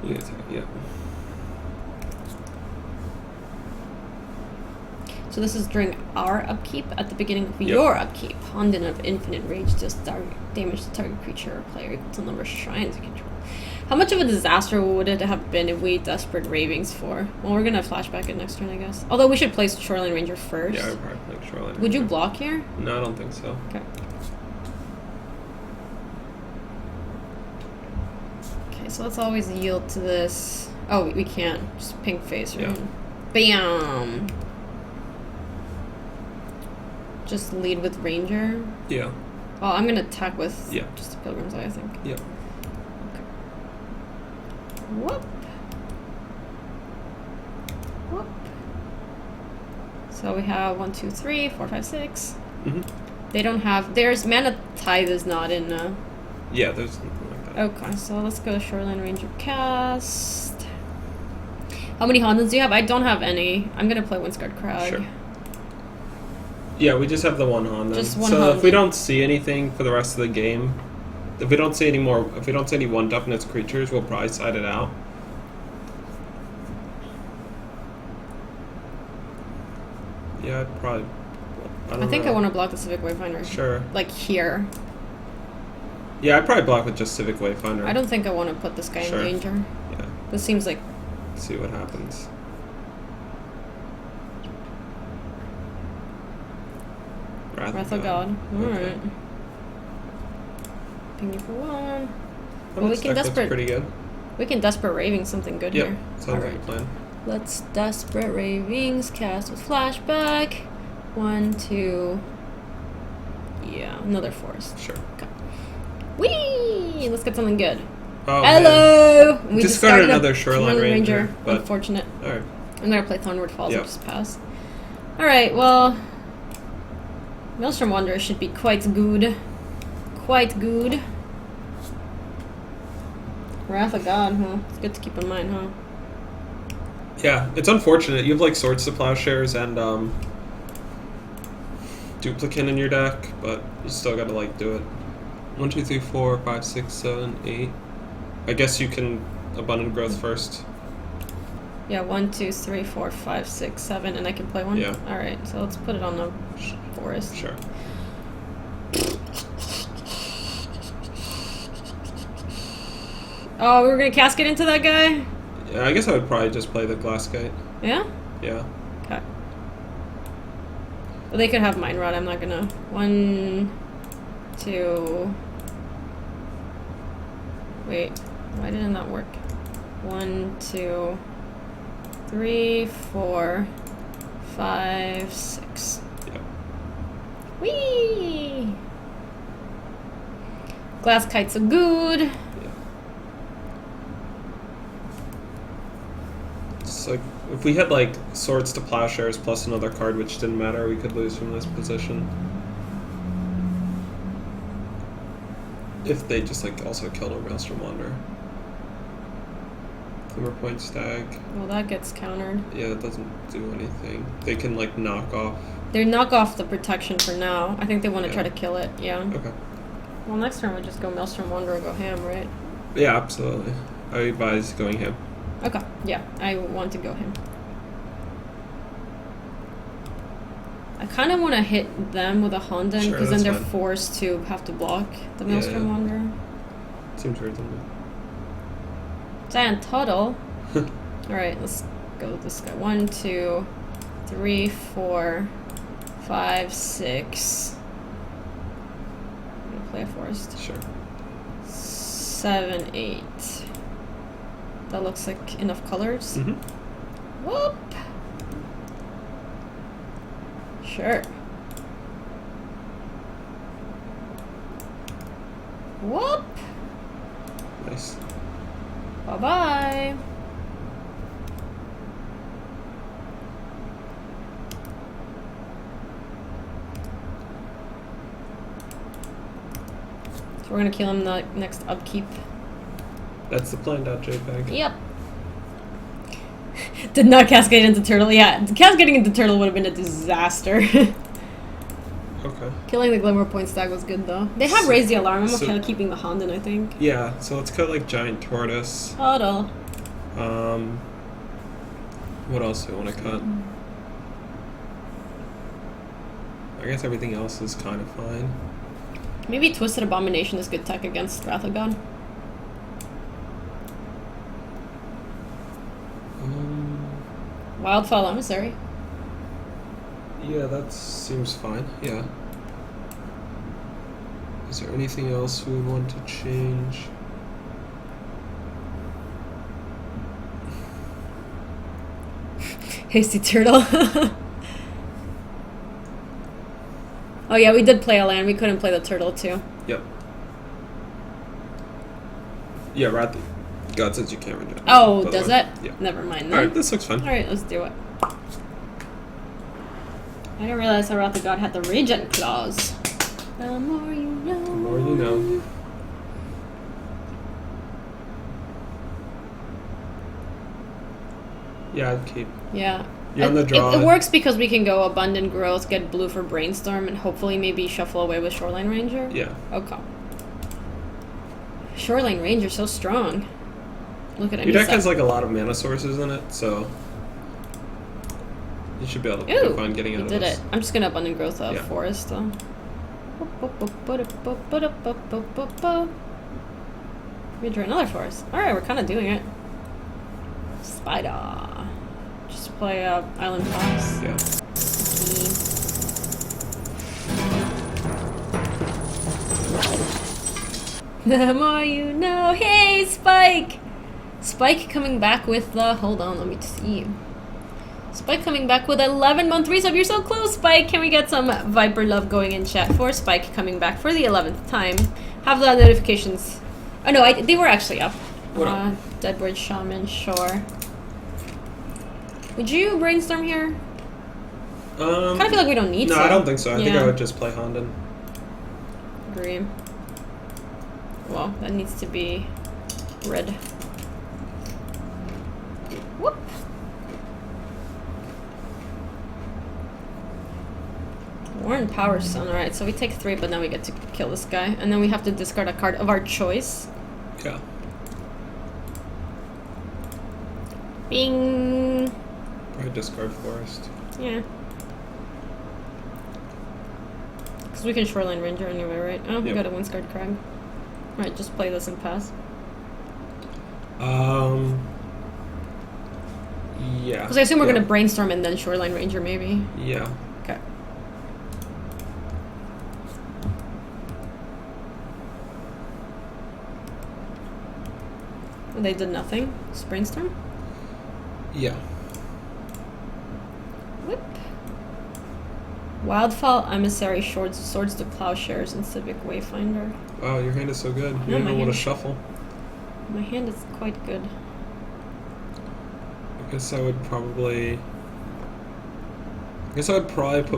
You can attack, yep. So this is during our upkeep. At the beginning of your upkeep, Honden of Infinite Rage does damage to target creature or player equal to the number of shrines you control. How much of a disaster would it have been if we Desperate Ravings for? Well, we're gonna flashback it next turn, I guess. Although we should place Shoreline Ranger first. Yeah, I'd probably play Shoreline Ranger. Would you block here? No, I don't think so. Okay. Okay, so let's always yield to this. Oh, we can't. Just pink face, right? Yeah. Bam! Just lead with Ranger. Yeah. Well, I'm gonna attack with Yeah. just a Pilgrim's Eye, I think. Yeah. Okay. Whoop. Whoop. So we have 1, 2, 3, 4, 5, 6. Mm-hmm. They don't have. There's Mana Tithe is not in. Yeah, there's something like that. Okay, so let's go Shoreline Ranger cast. How many Hondens do you have? I don't have any. I'm gonna play Windscarred Crag. Sure. Yeah, we just have the one Honden. Just one so Honden. if we don't see anything for the rest of the game, if we don't see any more, if we don't see any one toughness creatures, we'll probably side it out. Yeah, I'd probably. I think I want to block the Civic Wayfinder. Sure. Like here. Yeah, I'd probably block with just Civic Wayfinder. I don't think I want to put this guy Sure. in danger. Yeah. This seems like. See what happens. Wrath of God. Alright. Okay. Ping you for 1. Well, we this can deck looks Desperate. pretty good. We can Desperate Raving something good Yep, here. sounds like a Alright. plan. Let's Desperate Ravings, cast with Flashback. 1, 2. Yeah, another forest. Sure. Okay. Whee! Let's get something good. Oh, man. Hello! We Discarded another Shoreline Ranger, but- Unfortunate. Alright. I'm gonna play Thornwood Falls Yep. and just pass. Alright, well. Maelstrom Wanderer should be quite good. Quite good. Wrath of God, huh? It's good to keep in mind, huh? Yeah, it's unfortunate. You have like Swords to Plowshares and Duplicate in your deck, but you still gotta like do it. 1, 2, 3, 4, 5, 6, 7, 8. I guess you can Abundant Growth first. Yeah, 1, 2, 3, 4, 5, 6, 7, and I can play one? Yeah. Alright, so let's put it on the forest. Sure. Oh, we were gonna cascade into that guy? Yeah, I guess I would probably just play the Glassgate. Yeah? Yeah. Okay. Well, they could have Mind Rod, I'm not gonna. 1, 2. Wait, why didn't that work? 1, 2, 3, 4, 5, 6. Yeah. Whee! Glass kites are good. Yeah. It's like if we had like Swords to Plowshares plus another card which didn't matter, we could lose from this position. If they just like also killed a Maelstrom Wanderer. Glimmer Point Stag. Well, that gets countered. Yeah, it doesn't do anything. They can like knock off. They knock off the protection for now. I think they want to Yeah. try to kill it, yeah. Okay. Well, next turn we just go Maelstrom Wanderer, go ham, right? Yeah, absolutely. I advise going him. Okay, yeah, I want to go him. I kind of want to hit them with a Honden, Sure, because then that's they're fine. forced to have to block the Maelstrom Yeah. Wanderer. Seems weird to me. Giant Tuttle. Alright, let's go with this guy. 1, 2, 3, 4, 5, 6. I'm gonna play a forest. Sure. 7, 8. That looks like enough colors. Mm-hmm. Whoop! Sure. Whoop! Nice. Bye-bye! So we're gonna kill him the next upkeep. That's the plan.jpg. Yep. Did not cascade into turtle. Yeah, cascading into turtle would have been a disaster. Okay. Killing the Glimmer Point Stag was good though. They have raised the alarm. I'm So- okay keeping the Honden, I think. Yeah, so let's cut like Giant Tortoise. Huddle. What else do we want to cut? I guess everything else is kind of fine. Maybe Twisted Abomination is good tech against Wrath of God. Wildfall Emissary. Yeah, that seems fine. Yeah. Is there anything else we want to change? Hasty Turtle. Oh yeah, we did play a land. We couldn't play the turtle too. Yep. Yeah, Wrath of God says you can't reject. Oh, does it? Yeah. Never mind then. Alright, this looks fun. Alright, let's do it. I didn't realize that Wrath of God had the regen clause. The more you know. The more you know. Yeah, I'd keep. Yeah. You're on the draw. It works because we can go Abundant Growth, get blue for Brainstorm, and hopefully maybe shuffle away with Shoreline Ranger. Yeah. Okay. Shoreline Ranger so strong. Look at it. Your deck has like a lot of mana sources in it, so you should be able to have fun getting out of this. We did it. I'm just gonna Abundant Growth of Forest though. We draw another forest. Alright, we're kind of doing it. Spider. Just play Island Fox. Yeah. The more you know. Hey, Spike! Spike coming back with the... Hold on, let me see. Spike coming back with 11-month resub. You're so close, Spike. Can we get some Viper love going in chat for Spike coming back for the 11th time? Have the notifications... Oh, no, they were actually up. What up? Deadbird Shaman, sure. Would you Brainstorm here? Kind of feel like we don't need to. No, I don't think so. I think I would just play Honden. Agree. Well, that needs to be red. Whoop! Warren Power Stone. Alright, so we take 3, but now we get to kill this guy. And then we have to discard a card of our choice. Yeah. Bing! Probably discard Forest. Yeah. Because we can Shoreline Ranger anyway, right? Oh, we got a Windscarred Crag. Alright, just play this and pass. Yeah. Because I assume we're going to Brainstorm and then Shoreline Ranger, maybe. Yeah. Okay. And they did nothing? Just Brainstorm? Yeah. Whip. Wildfall, Emissary, Swords to Plowshares, and Civic Wayfinder. Wow, your hand is so good. You don't know what to shuffle. My hand is quite good. I guess I would probably put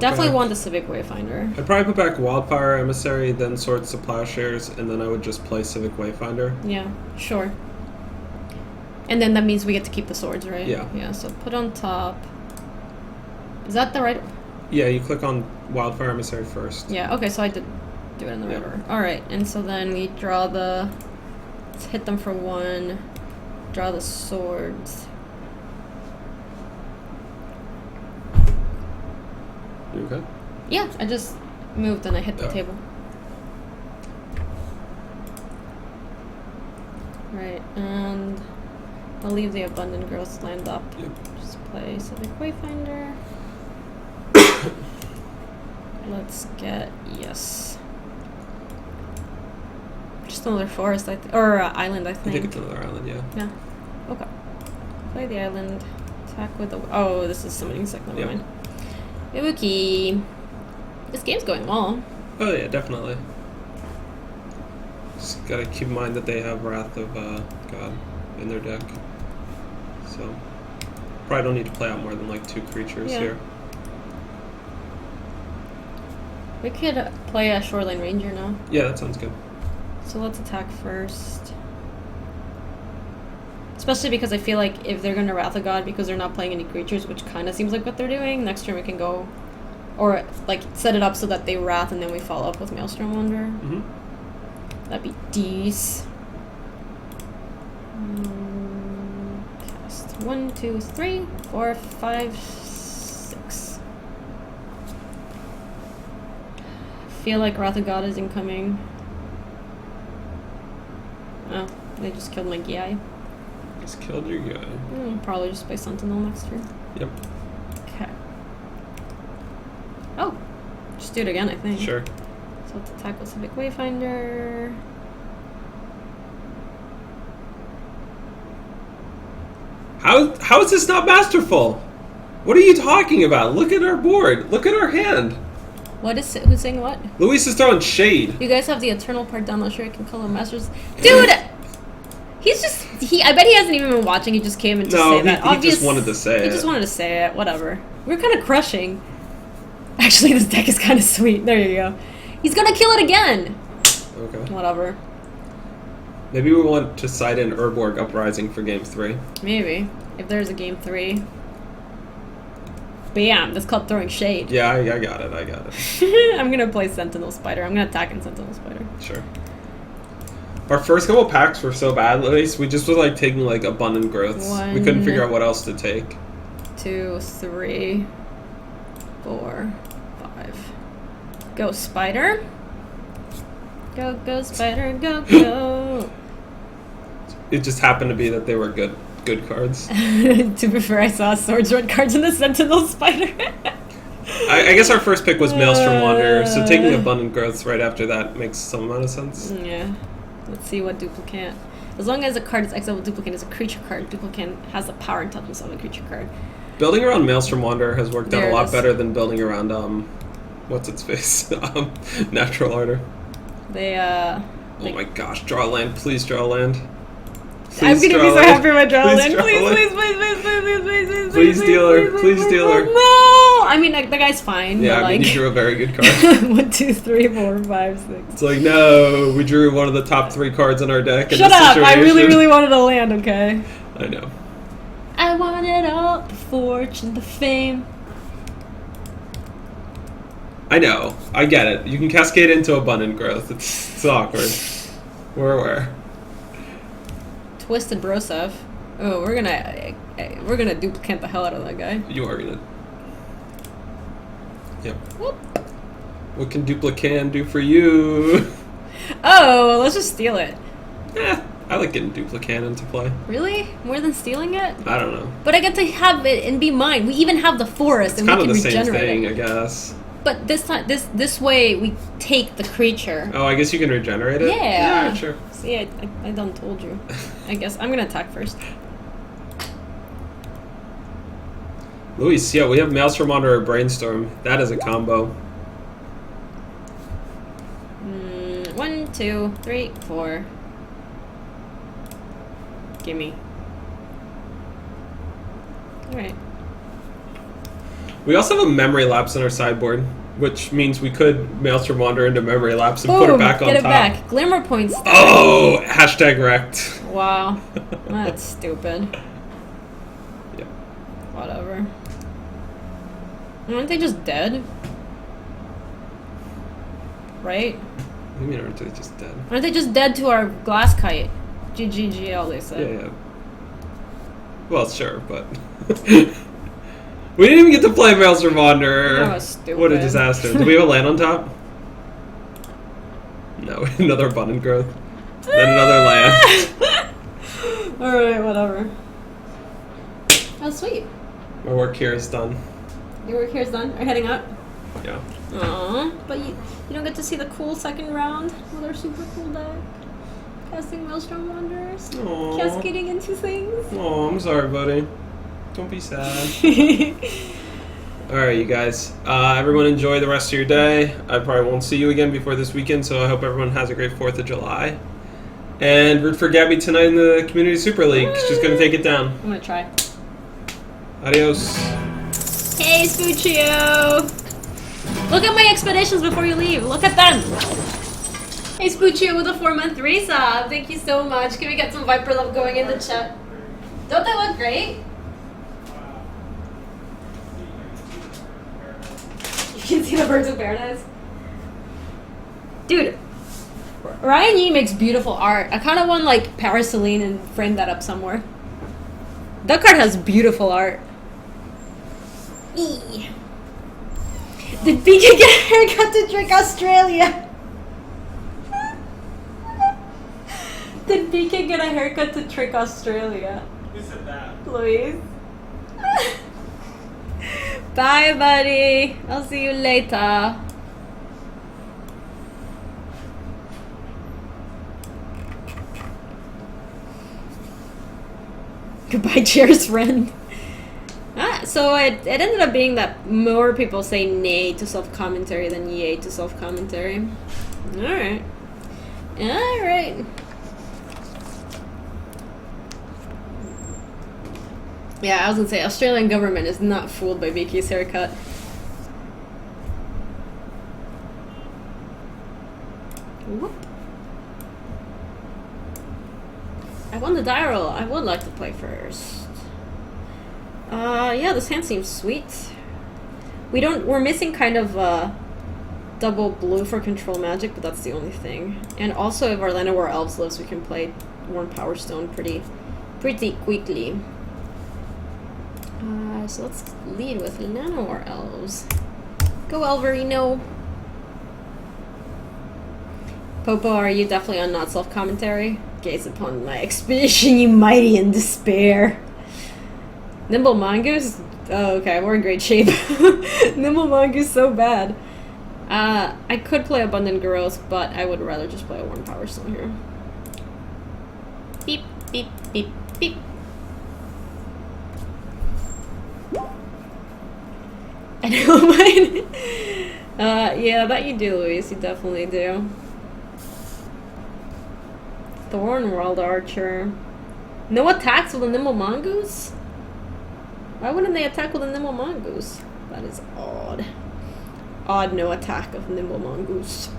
Definitely back... want the Civic Wayfinder. I'd probably put back Wildfire, Emissary, then Swords to Plowshares, and then I would just play Civic Wayfinder. Yeah, sure. And then that means we get to keep the swords, right? Yeah. Yeah, so put on top. Is that the right... Yeah, you click on Wildfire Emissary first. Yeah, okay, so I did do it in the right order. Alright, and so then we draw the... Let's hit them for 1. Draw the swords. You okay? Yeah, I just moved and I hit the table. Right, and I'll leave the Abundant Growth land up. Yep. Just play Civic Wayfinder. Let's get, yes. Just another forest, or island, I think. I think it's another island, yeah. Yeah. Okay. Play the island. Attack with the... Oh, this is summoning sec, never mind. Ibuki. This game's going well. Oh yeah, definitely. Just gotta keep in mind that they have Wrath of God in their deck. So, probably don't need to play out more than like 2 creatures here. We could play a Shoreline Ranger now. Yeah, that sounds good. So let's attack first. Especially because I feel like if they're going to Wrath of God because they're not playing any creatures, which kind of seems like what they're doing, next turn we can go... Or, like, set it up so that they Wrath and then we follow up with Maelstrom Wanderer. Mm-hmm. That'd be decent. Cast 1, 2, 3, 4, 5, 6. feel like Wrath of God is incoming. Oh, they just killed my guy. Just killed your guy. Probably just play Sentinel next turn. Yep. Okay. Oh, just do it again, I think. Sure. So let's attack with Civic Wayfinder. How is this not masterful? What are you talking about? Look at our board. Look at our hand. What is it? Who's saying what? Luis is throwing shade. You guys have the Eternal part down. Not sure I can call him Masters. Dude! He's just... I bet he hasn't even been watching. He just came in to say that. No, he just wanted to say it. He just wanted to say it. Whatever. We're kind of crushing. Actually, this deck is kind of sweet. There you go. He's gonna kill it again. Okay. Whatever. Maybe we want to side in Urborg Uprising for game 3. Maybe. If there's a game 3. Bam! That's called throwing shade. Yeah, I got it. I got it. I'm gonna play Sentinel Spider. I'm gonna attack in Sentinel Spider. Sure. Our first couple packs were so bad, Luis. We just was like taking like abundant growths. We couldn't figure out what else to take. 2, 3, 4, 5. Go Spider. Go, go, Spider, go, go. It just happened to be that they were good cards. To be fair, I saw Swords Red cards in the Sentinel Spider. I guess our first pick was Maelstrom Wanderer, so taking Abundant Growths right after that makes some amount of sense. Yeah. Let's see what Duplicant. As long as a card is exiled with Duplicant is a creature card, Duplicant has the power and toughness of a creature card. Building around Maelstrom Wanderer has worked out There a it lot is. better than building around, what's its face? Natural Order. They, Oh my gosh, draw a land. Please draw a land. I'm gonna be so happy when I draw a land. draw a Please, land. please, please, please, please, please, please, please, Please deal her. Please deal her. No! I mean, like, the guy's fine. Yeah, but I mean, like, you drew a very good card. 1, 2, 3, 4, 5, 6. It's like, no, we drew one of the top 3 cards in our deck. In Shut this up! situation. I really, really wanted a land, okay? I know. I wanted all the fortune, the fame. I know. I get it. You can cascade into Abundant Growth. It's awkward. We're aware. Twisted Broseph. Oh, we're gonna duplicate the hell out of that guy. You are gonna. Yep. Whoop. What can Duplican do for you? Oh, let's just steal it. I like getting Duplican into play. Really? More than stealing it? I don't know. But I get to have it and be mine. We even have the forest, It's and we kind of can the same regenerate thing, it. I guess. But this time, this way, we take the creature. Oh, I guess you can regenerate it? Yeah. Yeah, sure. See, I done told you. I guess I'm gonna attack first. Luis, yeah, we have Maelstrom Wanderer Brainstorm. That is a combo. 1, 2, 3, 4. Gimme. Alright. We also have a Memory Lapse in our sideboard, which means we could Maelstrom Wanderer into Memory Lapse and put it back on get top. it back. Glimmer points. Oh! Hashtag wrecked. Wow. That's stupid. Yeah. Whatever. Aren't they just dead? Right? What do you mean, aren't they just dead? Aren't they just dead to our glass kite? GGGL, they said. Yeah. Well, sure, but... We didn't even get to play Maelstrom Wanderer. That was stupid. What a disaster. Do we have a land on top? No, another Abundant Growth. Then another land. Alright, whatever. Oh, sweet. My work here is done. Your work here is done? Are you heading up? Yeah. Aww. But you don't get to see the cool second round with our super cool deck. Casting Maelstrom Wanderers. Aww. Cascading into things. Oh, I'm sorry, buddy. Don't be sad. Alright, you guys. Everyone enjoy the rest of your day. I probably won't see you again before this weekend, so I hope everyone has a great 4th of July. And root for Gaby tonight in the Community Super League. She's going to take it down. I'm gonna try. Adios. Hey, Spoochio! Look at my expeditions before you leave. Look at them! Hey, Spoochio with a 4-month resub. Thank you so much. Can we get some Viper love going in the chat? Don't they look great? You can see the birds of paradise. Dude, Ryan Yee makes beautiful art. I kind of want like Paris Celine and frame that up somewhere. That card has beautiful art. Eee. Did Beacon get a haircut to trick Australia? Did Beacon get a haircut to trick Australia? Who said that? Louise. Bye, buddy. I'll see you later. Goodbye, cheers, friend. So it ended up being that more people say nay to self-commentary than yay to self-commentary. Alright. Alright. Yeah, I was gonna say, Australian government is not fooled by Vicky's haircut. Whoop. I won the die roll. I would like to play first. Yeah, this hand seems sweet. We're missing kind of double blue for control magic, but that's the only thing. And also, if our Llanowar Elves lives, we can play Worn Power Stone pretty quickly. So let's lead with Llanowar Elves. Go Elverino! Popo, are you definitely on not self-commentary? Gaze upon my expedition, you mighty in despair. Nimble Mongoose? Oh, okay, we're in great shape. Nimble Mongoose so bad. I could play Abundant Growth, but I would rather just play a Worn Power Stone here. Beep, beep, beep, beep. I don't mind. Yeah, that you do, Luis. You definitely do. Thorn World Archer. No attacks with a Nimble Mongoose? Why wouldn't they attack with a Nimble Mongoose? That is odd. Odd no attack of Nimble Mongoose.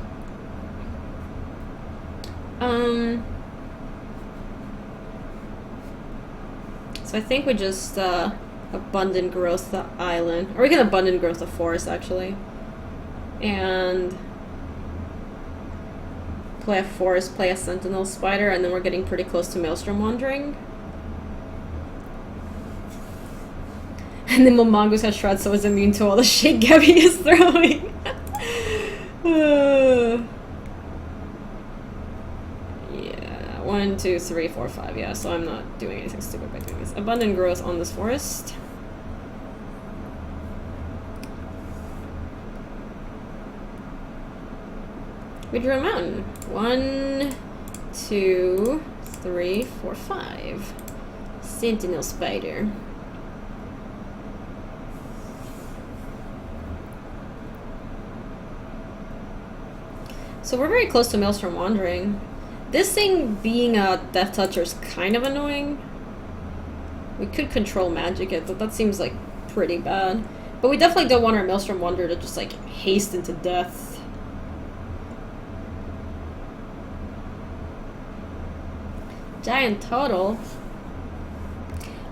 So I think we just Abundant Growth the island. Or we can Abundant Growth the forest, actually. And play a forest, play a Sentinel Spider, and then we're getting pretty close to Maelstrom Wandering. And then Mongoose has Shred, so it's immune to all the shit Gaby is throwing. Yeah, 1, 2, 3, 4, 5. Yeah, so I'm not doing anything stupid by doing this. Abundant Growth on this forest. We drew a mountain. 1, 2, 3, 4, 5. Sentinel Spider. So we're very close to Maelstrom Wandering. This thing being a Death Toucher is kind of annoying. We could control magic it, but that seems like pretty bad. But we definitely don't want our Maelstrom Wanderer to just like haste into death. Giant Total.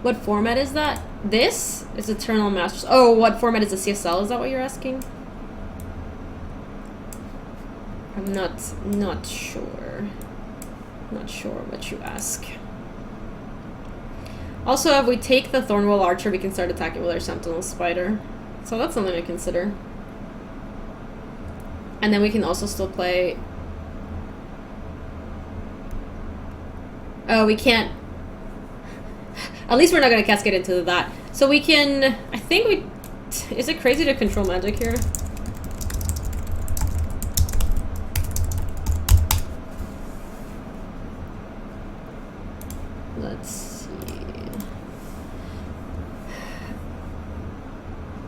What format is that? This is Eternal Masters. Oh, what format is the CSL? Is that what you're asking? I'm not sure. Not sure what you ask. Also, if we take the Thornwell Archer, we can start attacking with our Sentinel Spider. So that's something to consider. And then we can also still play... Oh, we can't... At least we're not going to cascade into that. So we can... I think we... Is it crazy to control magic here? Let's see.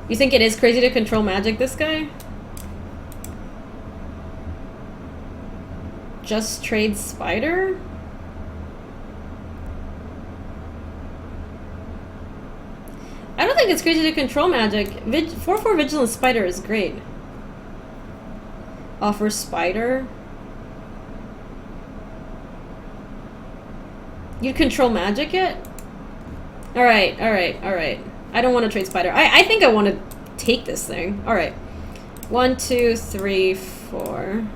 You think it is crazy to control magic, this guy? Just trade Spider? I don't think it's crazy to control magic. 4/4 Vigilant Spider is great. Offer Spider. You'd control magic it? Alright, alright, alright. I don't want to trade Spider. I think I want to take this thing. Alright. 1, 2, 3, 4.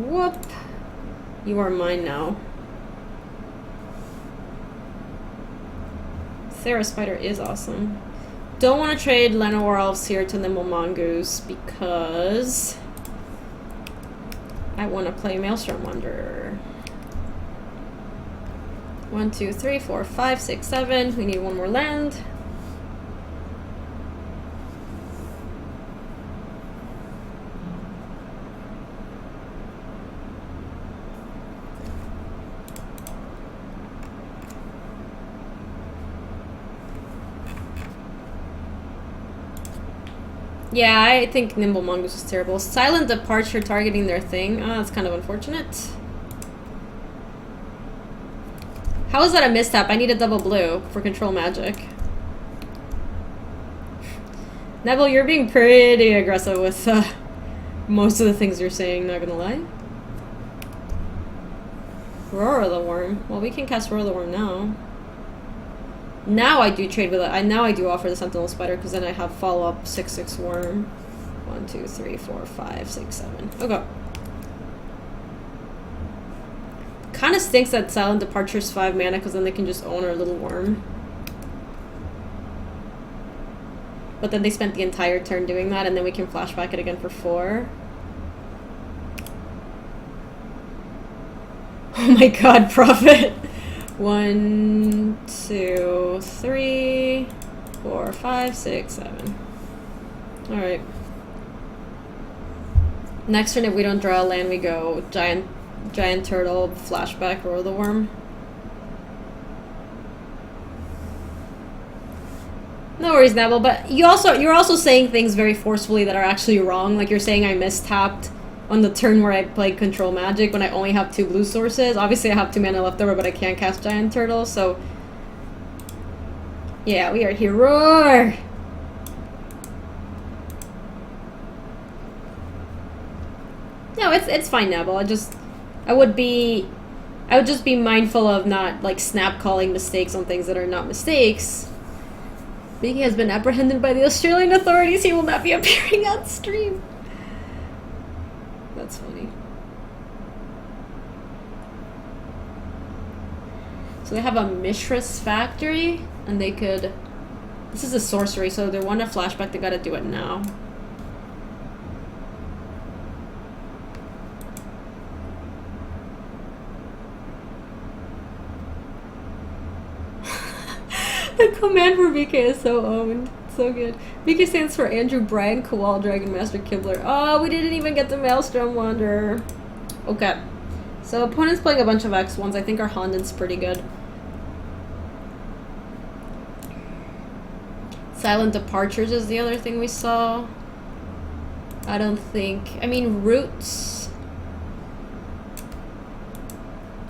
Whoop. You are mine now. Sarah Spider is awesome. Don't want to trade Llanowar Elves here to Nimble Mongoose because I want to play Maelstrom Wanderer. 1, 2, 3, 4, 5, 6, 7. We need one more land. Yeah, I think Nimble Mongoose is terrible. Silent Departure targeting their thing. Oh, that's kind of unfortunate. How is that a mistap? I need a double blue for control magic. Neville, you're being pretty aggressive with most of the things you're saying, not gonna lie. Roar of the Worm. Well, we can cast Roar of the Worm now. Now I do trade with it. Now I do offer the Sentinel Spider because then I have follow-up 6/6 Worm. 1, 2, 3, 4, 5, 6, 7. Okay. Kind of stinks that Silent Departure's 5 mana because then they can just own our little worm. But then they spent the entire turn doing that and then we can flashback it again for 4. Oh my god, Prophet! 1, 2, 3, 4, 5, 6, 7. Alright. Next turn, if we don't draw a land, we go Giant Turtle, flashback, Roar the Worm. No worries, Neville, but you're also saying things very forcefully that are actually wrong. Like you're saying I mistapped on the turn where I played Control Magic when I only have 2 blue sources. Obviously I have 2 mana left over, but I can't cast Giant Turtle, so... Yeah, we are here. Roar! No, it's fine, Neville. I would just be mindful of not, like, snap calling mistakes on things that are not mistakes. Mickey has been apprehended by the Australian authorities. He will not be appearing on stream. That's funny. So they have a Mishra's Factory, and they could... This is a sorcery, so they want a flashback, they gotta do it now. The command for BK is so owned. So good. BK stands for Andrew Bragg, Koal, Dragon Master, Kibler. Oh, we didn't even get the Maelstrom Wanderer. Okay. So opponent's playing a bunch of X1s. I think our Honden's pretty good. Silent Departures is the other thing we saw. I don't think... I mean, Roots...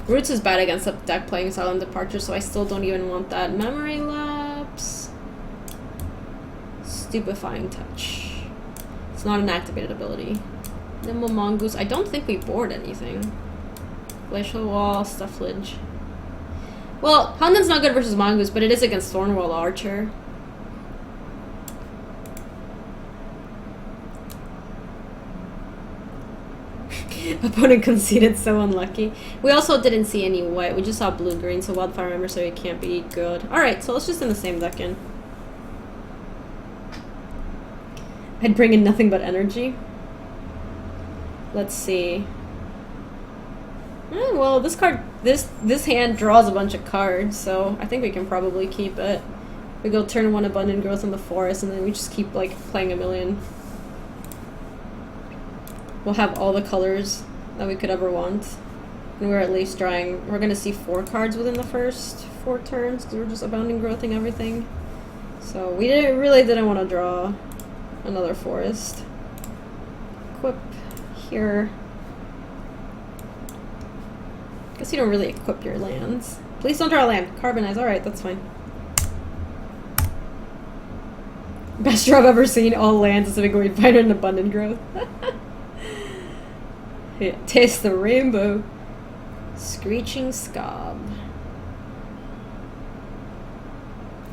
Roots is bad against a deck playing Silent Departure, so I still don't even want that. Memory Lapse. Stupefying Touch. It's not an activated ability. Nimble Mongoose. I don't think we board anything. Glacial Wall, Stuffledge. Well, Hounden's not good versus Mongoose, but it is against Thornwall Archer. Opponent conceded, so unlucky. We also didn't see any white. We just saw blue-green, so Wildfire Emissary can't be good. Alright, so let's just send the same deck in. I'd bring in nothing but energy. Let's see. Well, this card, this hand draws a bunch of cards, so I think we can probably keep it. We go turn 1 Abundant Growth in the Forest, and then we just keep, like, playing a million. We'll have all the colors that we could ever want. And we're at least drawing... We're going to see 4 cards within the first 4 turns, because we're just Abounding Growthing everything. So we really didn't want to draw another forest. Equip here. Guess you don't really equip your lands. Please don't draw a land. Carbonize. Alright, that's fine. Best draw I've ever seen. All lands is a big weed finder and Abundant Growth. Yeah, taste the rainbow. Screeching Scob.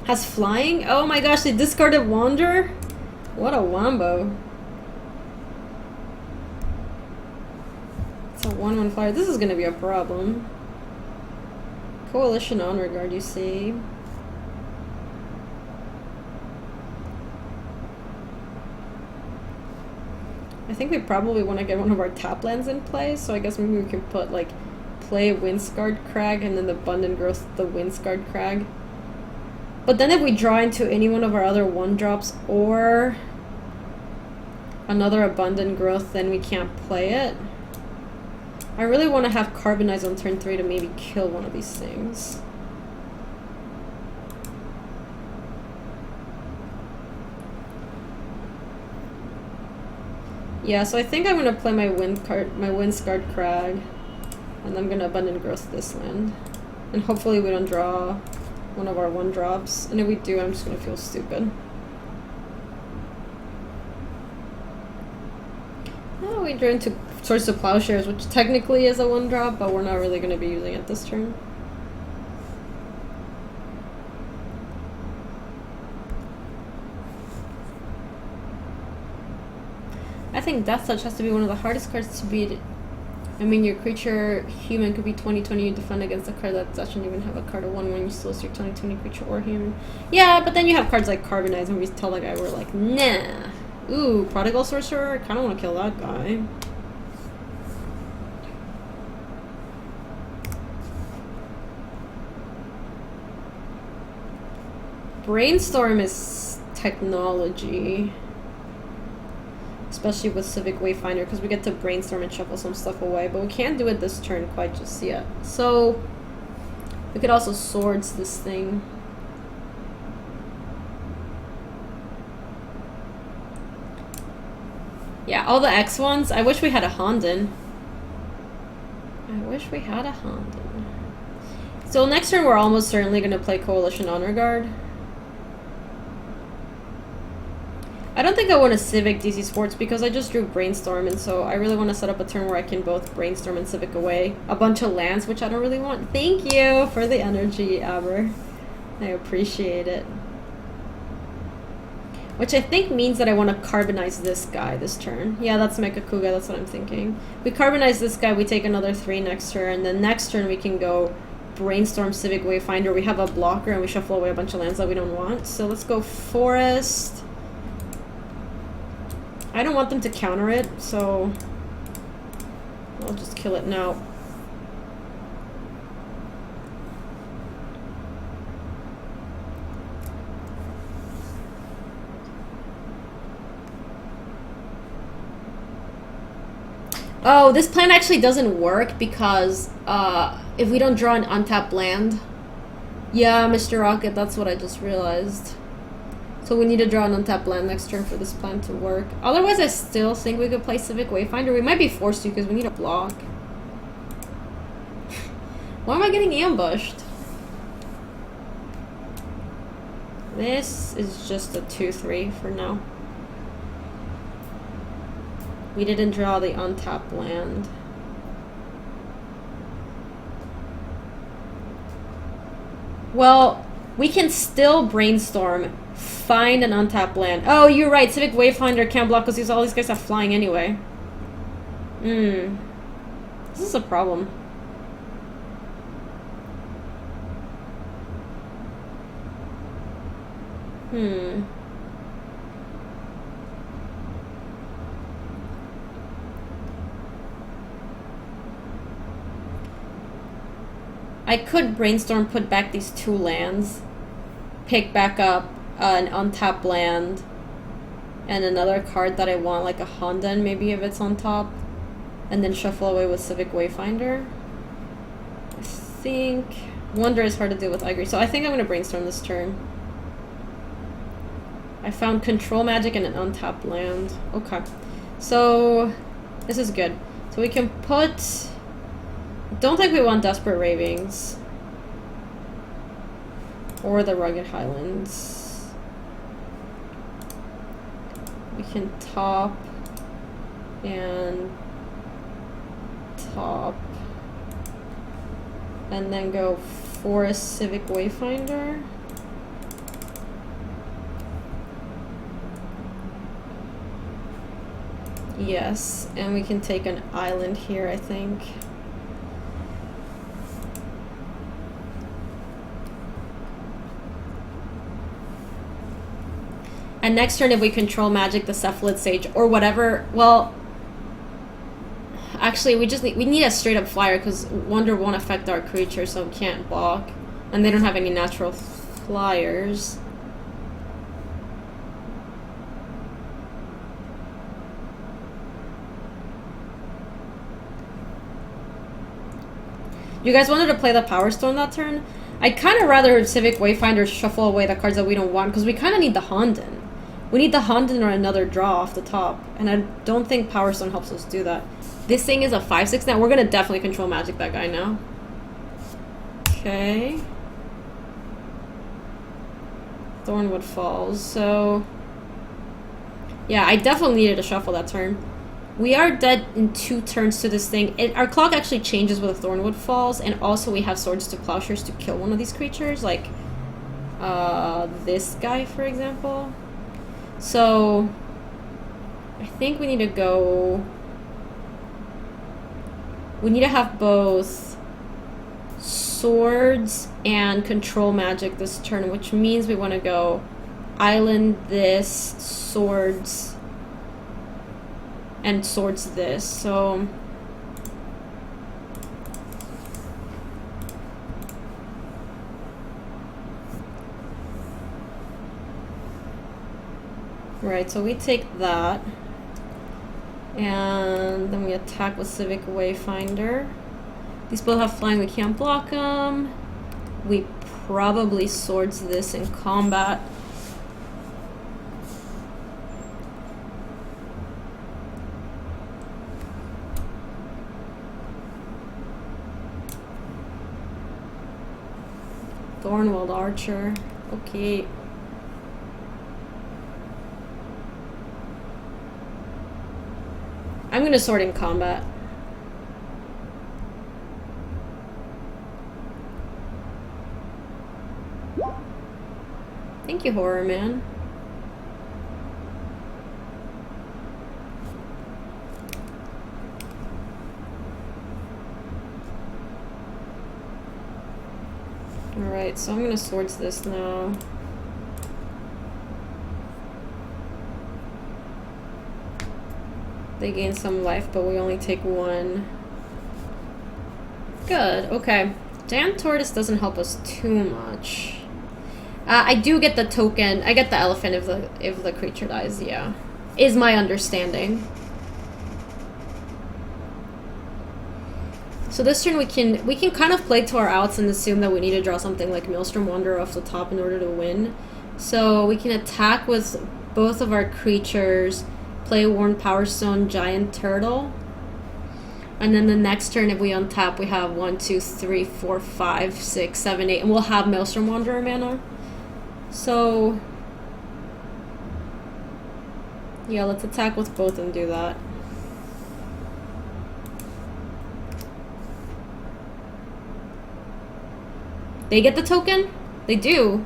Has flying? Oh my gosh, they discarded Wander? What a wombo. It's a 1/1 flyer. This is gonna be a problem. Coalition Honor Guard, you see. I think we probably want to get one of our tap lands in play, so I guess maybe we can put, like, play Windscarred Crag and then the Abundant Growth the Windscarred Crag. But then if we draw into any one of our other 1-drops or another Abundant Growth, then we can't play it. I really want to have Carbonize on turn 3 to maybe kill one of these things. Yeah, so I think I'm gonna play my Windscarred Crag, and I'm gonna Abundant Growth this land. And hopefully we don't draw one of our 1-drops. And if we do, I'm just gonna feel stupid. Oh, we drew into Swords to Plowshares, which technically is a 1-drop, but we're not really gonna be using it this turn. I think Death Touch has to be one of the hardest cards to beat. I mean, your creature human could be 20/20, you defend against a card that doesn't even have a card of 1 when you still your 20/20 creature or human. Yeah, but then you have cards like Carbonize, and we tell the guy we're like, nah. Ooh, Prodigal Sorcerer? I kinda wanna kill that guy. Brainstorm is technology. Especially with Civic Wayfinder, because we get to brainstorm and shuffle some stuff away, but we can't do it this turn quite just yet. So we could also Swords this thing. Yeah, all the X ones. I wish we had a Honden. So next turn we're almost certainly going to play Coalition Honor Guard. I don't think I want to Civic DC Sports because I just drew Brainstorm, and so I really want to set up a turn where I can both Brainstorm and Civic away a bunch of lands, which I don't really want. Thank you for the energy, Aber. I appreciate it. Which I think means that I want to Carbonize this guy this turn. Yeah, that's Mecha Kuga, that's what I'm thinking. We Carbonize this guy, we take another 3 next turn, and then next turn we can go Brainstorm, Civic Wayfinder. We have a blocker and we shuffle away a bunch of lands that we don't want. So let's go Forest. I don't want them to counter it, so I'll just kill it now. Oh, this plan actually doesn't work because if we don't draw an untapped land. Yeah, Mr. Rocket, that's what I just realized. So we need to draw an untapped land next turn for this plan to work. Otherwise, I still think we could play Civic Wayfinder. We might be forced to because we need a block. Why am I getting ambushed? This is just a 2/3 for now. We didn't draw the untapped land. Well, we can still Brainstorm. Find an untapped land. Oh, you're right. Civic Wayfinder can't block because all these guys have flying anyway. This is a problem. I could Brainstorm, put back these 2 lands, pick back up an untapped land, and another card that I want, like a Honden, maybe if it's on top, and then shuffle away with Civic Wayfinder. I think Wonder is hard to deal with, I agree. So I think I'm going to Brainstorm this turn. I found Control Magic and an untapped land. Okay. So this is good. So we can put... Don't think we want Desperate Ravings. Or the Rugged Highlands. We can top and top. And then go Forest Civic Wayfinder. Yes, and we can take an island here, I think. And next turn, if we control Magic, the Cephalid Sage, or whatever, well, Actually, we need a straight up flyer because Wonder won't affect our creature, so we can't block, and they don't have any natural flyers. You guys wanted to play the Power Stone that turn? I'd kind of rather Civic Wayfinder shuffle away the cards that we don't want, because we kind of need the Honden. We need the Honden or another draw off the top, and I don't think Power Stone helps us do that. This thing is a 5/6 now. We're going to definitely control magic that guy now. Okay. Thornwood Falls, so... yeah, I definitely needed to shuffle that turn. We are dead in 2 turns to this thing. Our clock actually changes with Thornwood Falls, and also we have Swords to Plowshares to kill one of these creatures, like this guy, for example. So, I think we need to go... we need to have both Swords and Control Magic this turn, which means we want to go Island this, Swords, and Swords this. So... right, so we take that. And then we attack with Civic Wayfinder. These both have flying, we can't block them. We probably Swords this in combat. Thornwald Archer. Okay. I'm gonna sword in combat. Thank you, Horror Man. Alright, so I'm gonna Swords this now. They gain some life, but we only take 1. Good, okay. Giant Tortoise doesn't help us too much. I do get the token. I get the elephant if the creature dies, yeah. Is my understanding. So this turn we can kind of play to our outs and assume that we need to draw something like Maelstrom Wanderer off the top in order to win. So we can attack with both of our creatures, play Worn Power Stone, Giant Turtle. And then the next turn, if we untap, we have 1, 2, 3, 4, 5, 6, 7, 8, and we'll have Maelstrom Wanderer mana. So, yeah, let's attack with both and do that. They get the token? They do.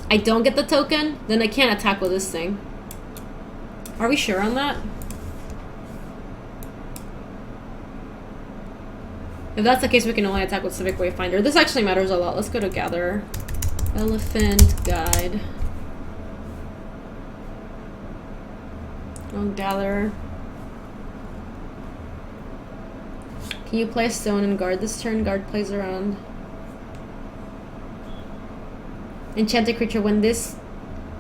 I don't get the token, then I can't attack with this thing. Are we sure on that? If that's the case, we can only attack with Civic Wayfinder. This actually matters a lot. Let's go to Gatherer. Elephant Guide. Oh, Gatherer. Can you play Stone and Guard this turn? Guard plays around. Enchanted creature. When this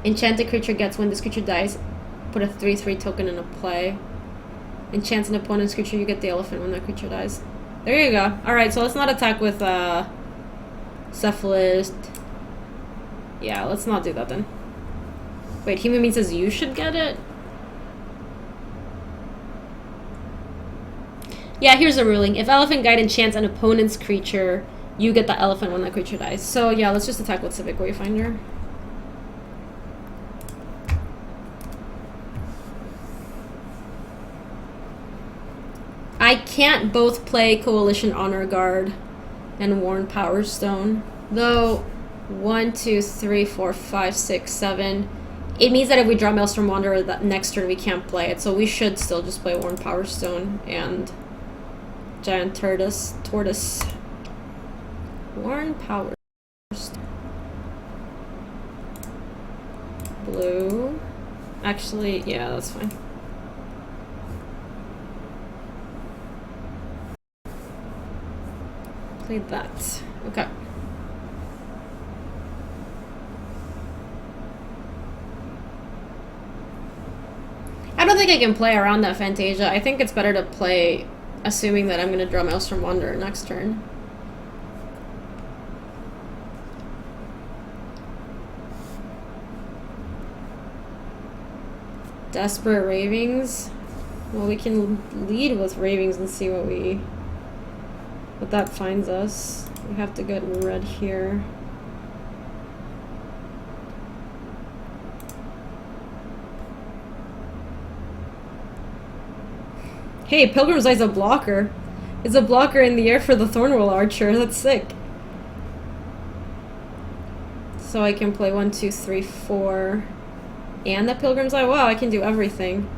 enchanted creature gets, when this creature dies, put a 3/3 token in a play. Enchants an opponent's creature, you get the elephant when that creature dies. There you go. Alright, so let's not attack with Cephalist. Yeah, let's not do that then. Wait, Human Being says you should get it? Yeah, here's a ruling. If Elephant Guide enchants an opponent's creature, you get the elephant when that creature dies. So yeah, let's just attack with Civic Wayfinder. I can't both play Coalition Honor Guard and Worn Power Stone. Though, 1, 2, 3, 4, 5, 6, 7. It means that if we draw Maelstrom Wanderer that next turn we can't play it. So we should still just play Worn Power Stone and Giant Tortoise. Worn Power Stone. Blue. Actually, yeah, that's fine. Played that. Okay. I don't think I can play around that Fantasia. I think it's better to play assuming that I'm going to draw Maelstrom Wanderer next turn. Desperate Ravings. Well, we can lead with Ravings and see what that finds us. We have to get red here. Hey, Pilgrim's Eye's a blocker. It's a blocker in the air for the Thornwell Archer. That's sick. So I can play 1, 2, 3, 4. And the Pilgrim's Eye. Wow, I can do everything.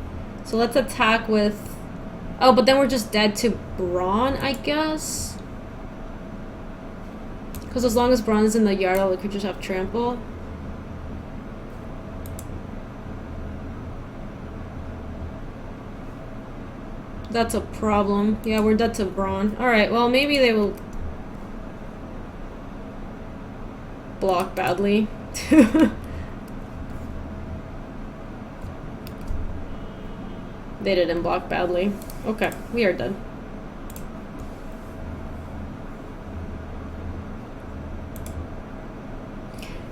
So let's attack with... Oh, but then we're just dead to Brawn, I guess? Because as long as Brawn is in the yard, all the creatures have trample. That's a problem. Yeah, we're dead to Brawn. Alright, well, maybe they will... block badly. They didn't block badly. Okay, we are dead.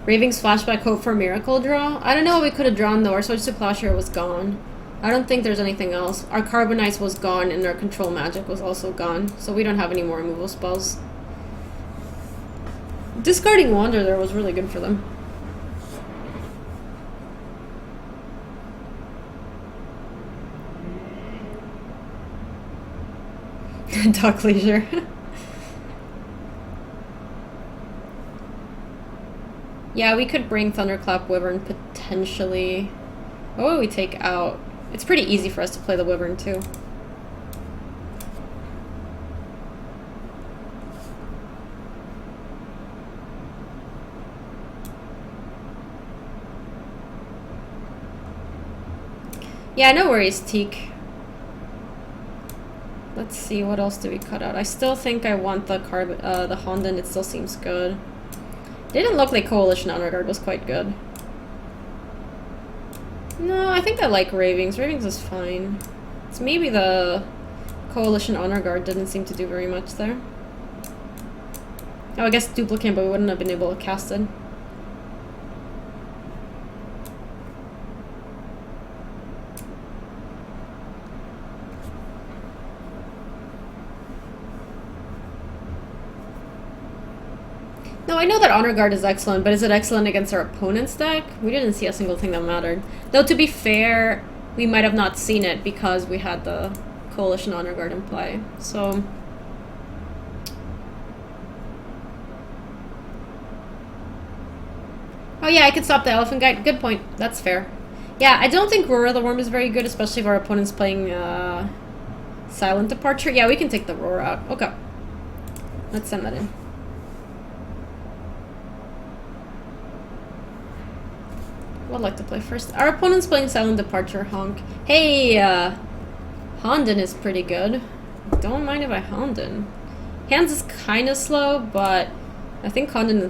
Raving's Flashback Hope for Miracle Draw? I don't know what we could have drawn though. Our Switch to Plowshare was gone. I don't think there's anything else. Our Carbonites was gone and our Control Magic was also gone. So we don't have any more removal spells. Discarding Wander there was really good for them. Dock Leisure. Yeah, we could bring Thunderclap Wyvern potentially. What would we take out? It's pretty easy for us to play the Wyvern too. Yeah, no worries, Teak. Let's see, what else do we cut out? I still think I want the Honden. It still seems good. Didn't look like Coalition Honor Guard was quite good. No, I think I like Ravings. Ravings is fine. It's maybe the Coalition Honor Guard didn't seem to do very much there. Oh, I guess Duplicate, but we wouldn't have been able to cast it. No, I know that Honor Guard is excellent, but is it excellent against our opponent's deck? We didn't see a single thing that mattered. Though, to be fair, we might have not seen it because we had the Coalition Honor Guard in play. So... Oh yeah, I could stop the Elephant Guide. Good point. That's fair. Yeah, I don't think Roar the Worm is very good, especially if our opponent's playing Silent Departure. Yeah, we can take the Roar out. Okay. Let's send that in. I'd like to play first. Our opponent's playing Silent Departure, honk. Hey, Honden is pretty good. Don't mind if I Honden. Hands is kind of slow, but I think Honden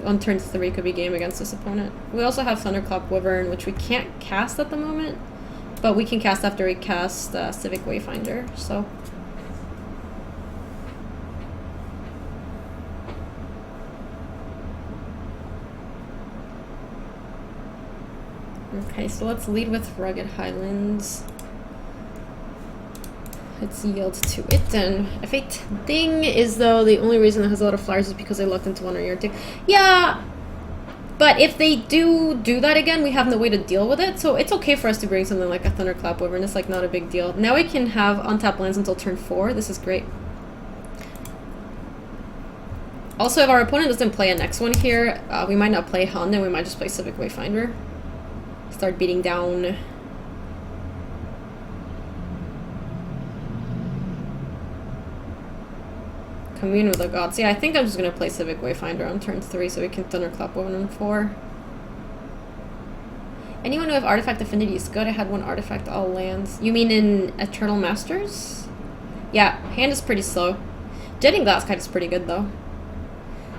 on turn 3 could be game against this opponent. We also have Thunderclap Wyvern, which we can't cast at the moment, but we can cast after we cast Civic Wayfinder, so... Okay, so let's lead with Rugged Highlands. Let's yield to it, and F8 thing is, though, the only reason it has a lot of flyers is because they locked into one or your two. Yeah, but if they do that again, we have no way to deal with it, so it's okay for us to bring something like a Thunderclap Wyvern. It's like not a big deal. Now we can have untapped lands until turn 4. This is great. Also, if our opponent doesn't play a next one here, we might not play Honden, we might just play Civic Wayfinder. Start beating down. Commune with the Gods. Yeah, I think I'm just gonna play Civic Wayfinder on turn 3 so we can Thunderclap 1 and 4. Anyone who have artifact affinity is good. I had one artifact all lands. You mean in Eternal Masters? Yeah, hand is pretty slow. Jetting Glasskite is pretty good though.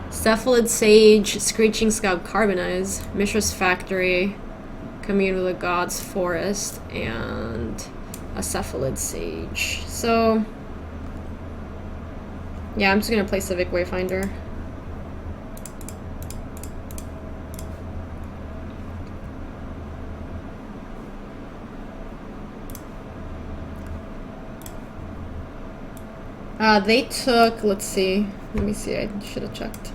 Cephalid Sage, Screeching Scab Carbonize, Mishra's Factory, Commune with the Gods Forest, and a Cephalid Sage. So, yeah, I'm just gonna play Civic Wayfinder. They took, let's see, let me see, I should have checked.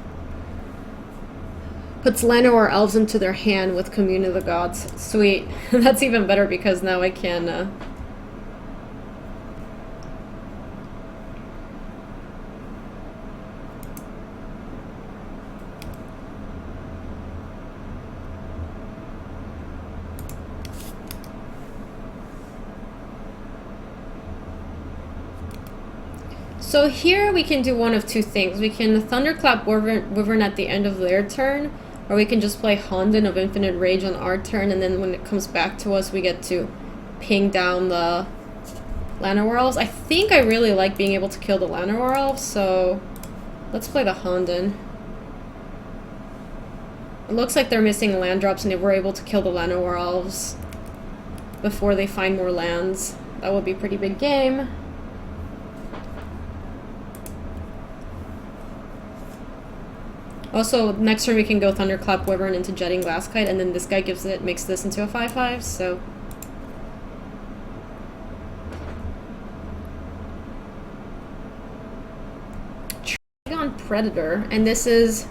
Puts Llanowar Elves into their hand with Commune of the Gods. Sweet. That's even better because now I can, So here we can do one of two things. We can Thunderclap Wyvern at the end of their turn, or we can just play Honden of Infinite Rage on our turn, and then when it comes back to us, we get to ping down the Llanowar Elves. I think I really like being able to kill the Llanowar Elves, so let's play the Honden. It looks like they're missing land drops, and if we're able to kill the Llanowar Elves before they find more lands, that would be a pretty big game. Also, next turn we can go Thunderclap Wyvern into Jetting Glasskite, and then this guy makes this into a 5/5, so... Trigon Predator, and this is...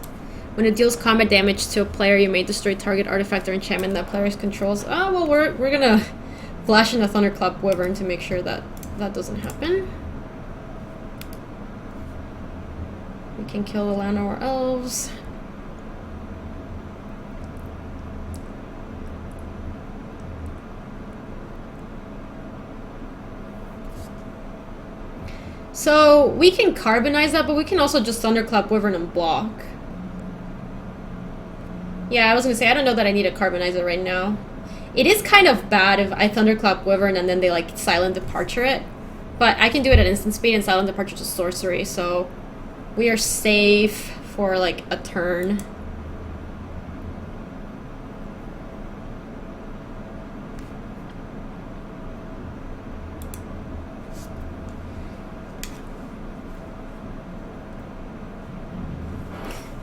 When it deals combat damage to a player, you may destroy target artifact or enchantment that player controls. Oh, well, we're gonna flash in a Thunderclap Wyvern to make sure that that doesn't happen. We can kill the Llanowar Elves. So we can carbonize that, but we can also just Thunderclap Wyvern and block. Yeah, I was gonna say, I don't know that I need to carbonize it right now. It is kind of bad if I Thunderclap Wyvern and then they like Silent Departure it. But I can do it at instant speed and Silent Departure to sorcery, so we are safe for like a turn.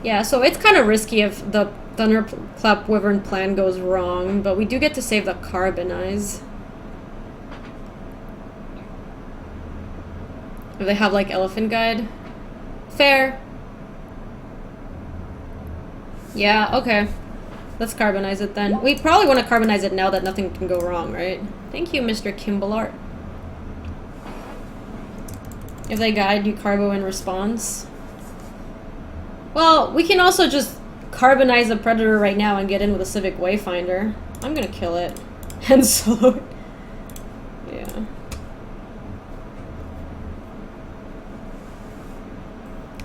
Yeah, so it's kind of risky if the Thunderclap Wyvern plan goes wrong, but we do get to save the Carbonize. If they have like Elephant Guide. Fair. Yeah, okay. Let's carbonize it then. We probably want to carbonize it now that nothing can go wrong, right? Thank you, Mr. Kimbalart. If they guide, you carbo in response. Well, we can also just carbonize the Predator right now and get in with a Civic Wayfinder. I'm gonna kill it. And slow it. Yeah.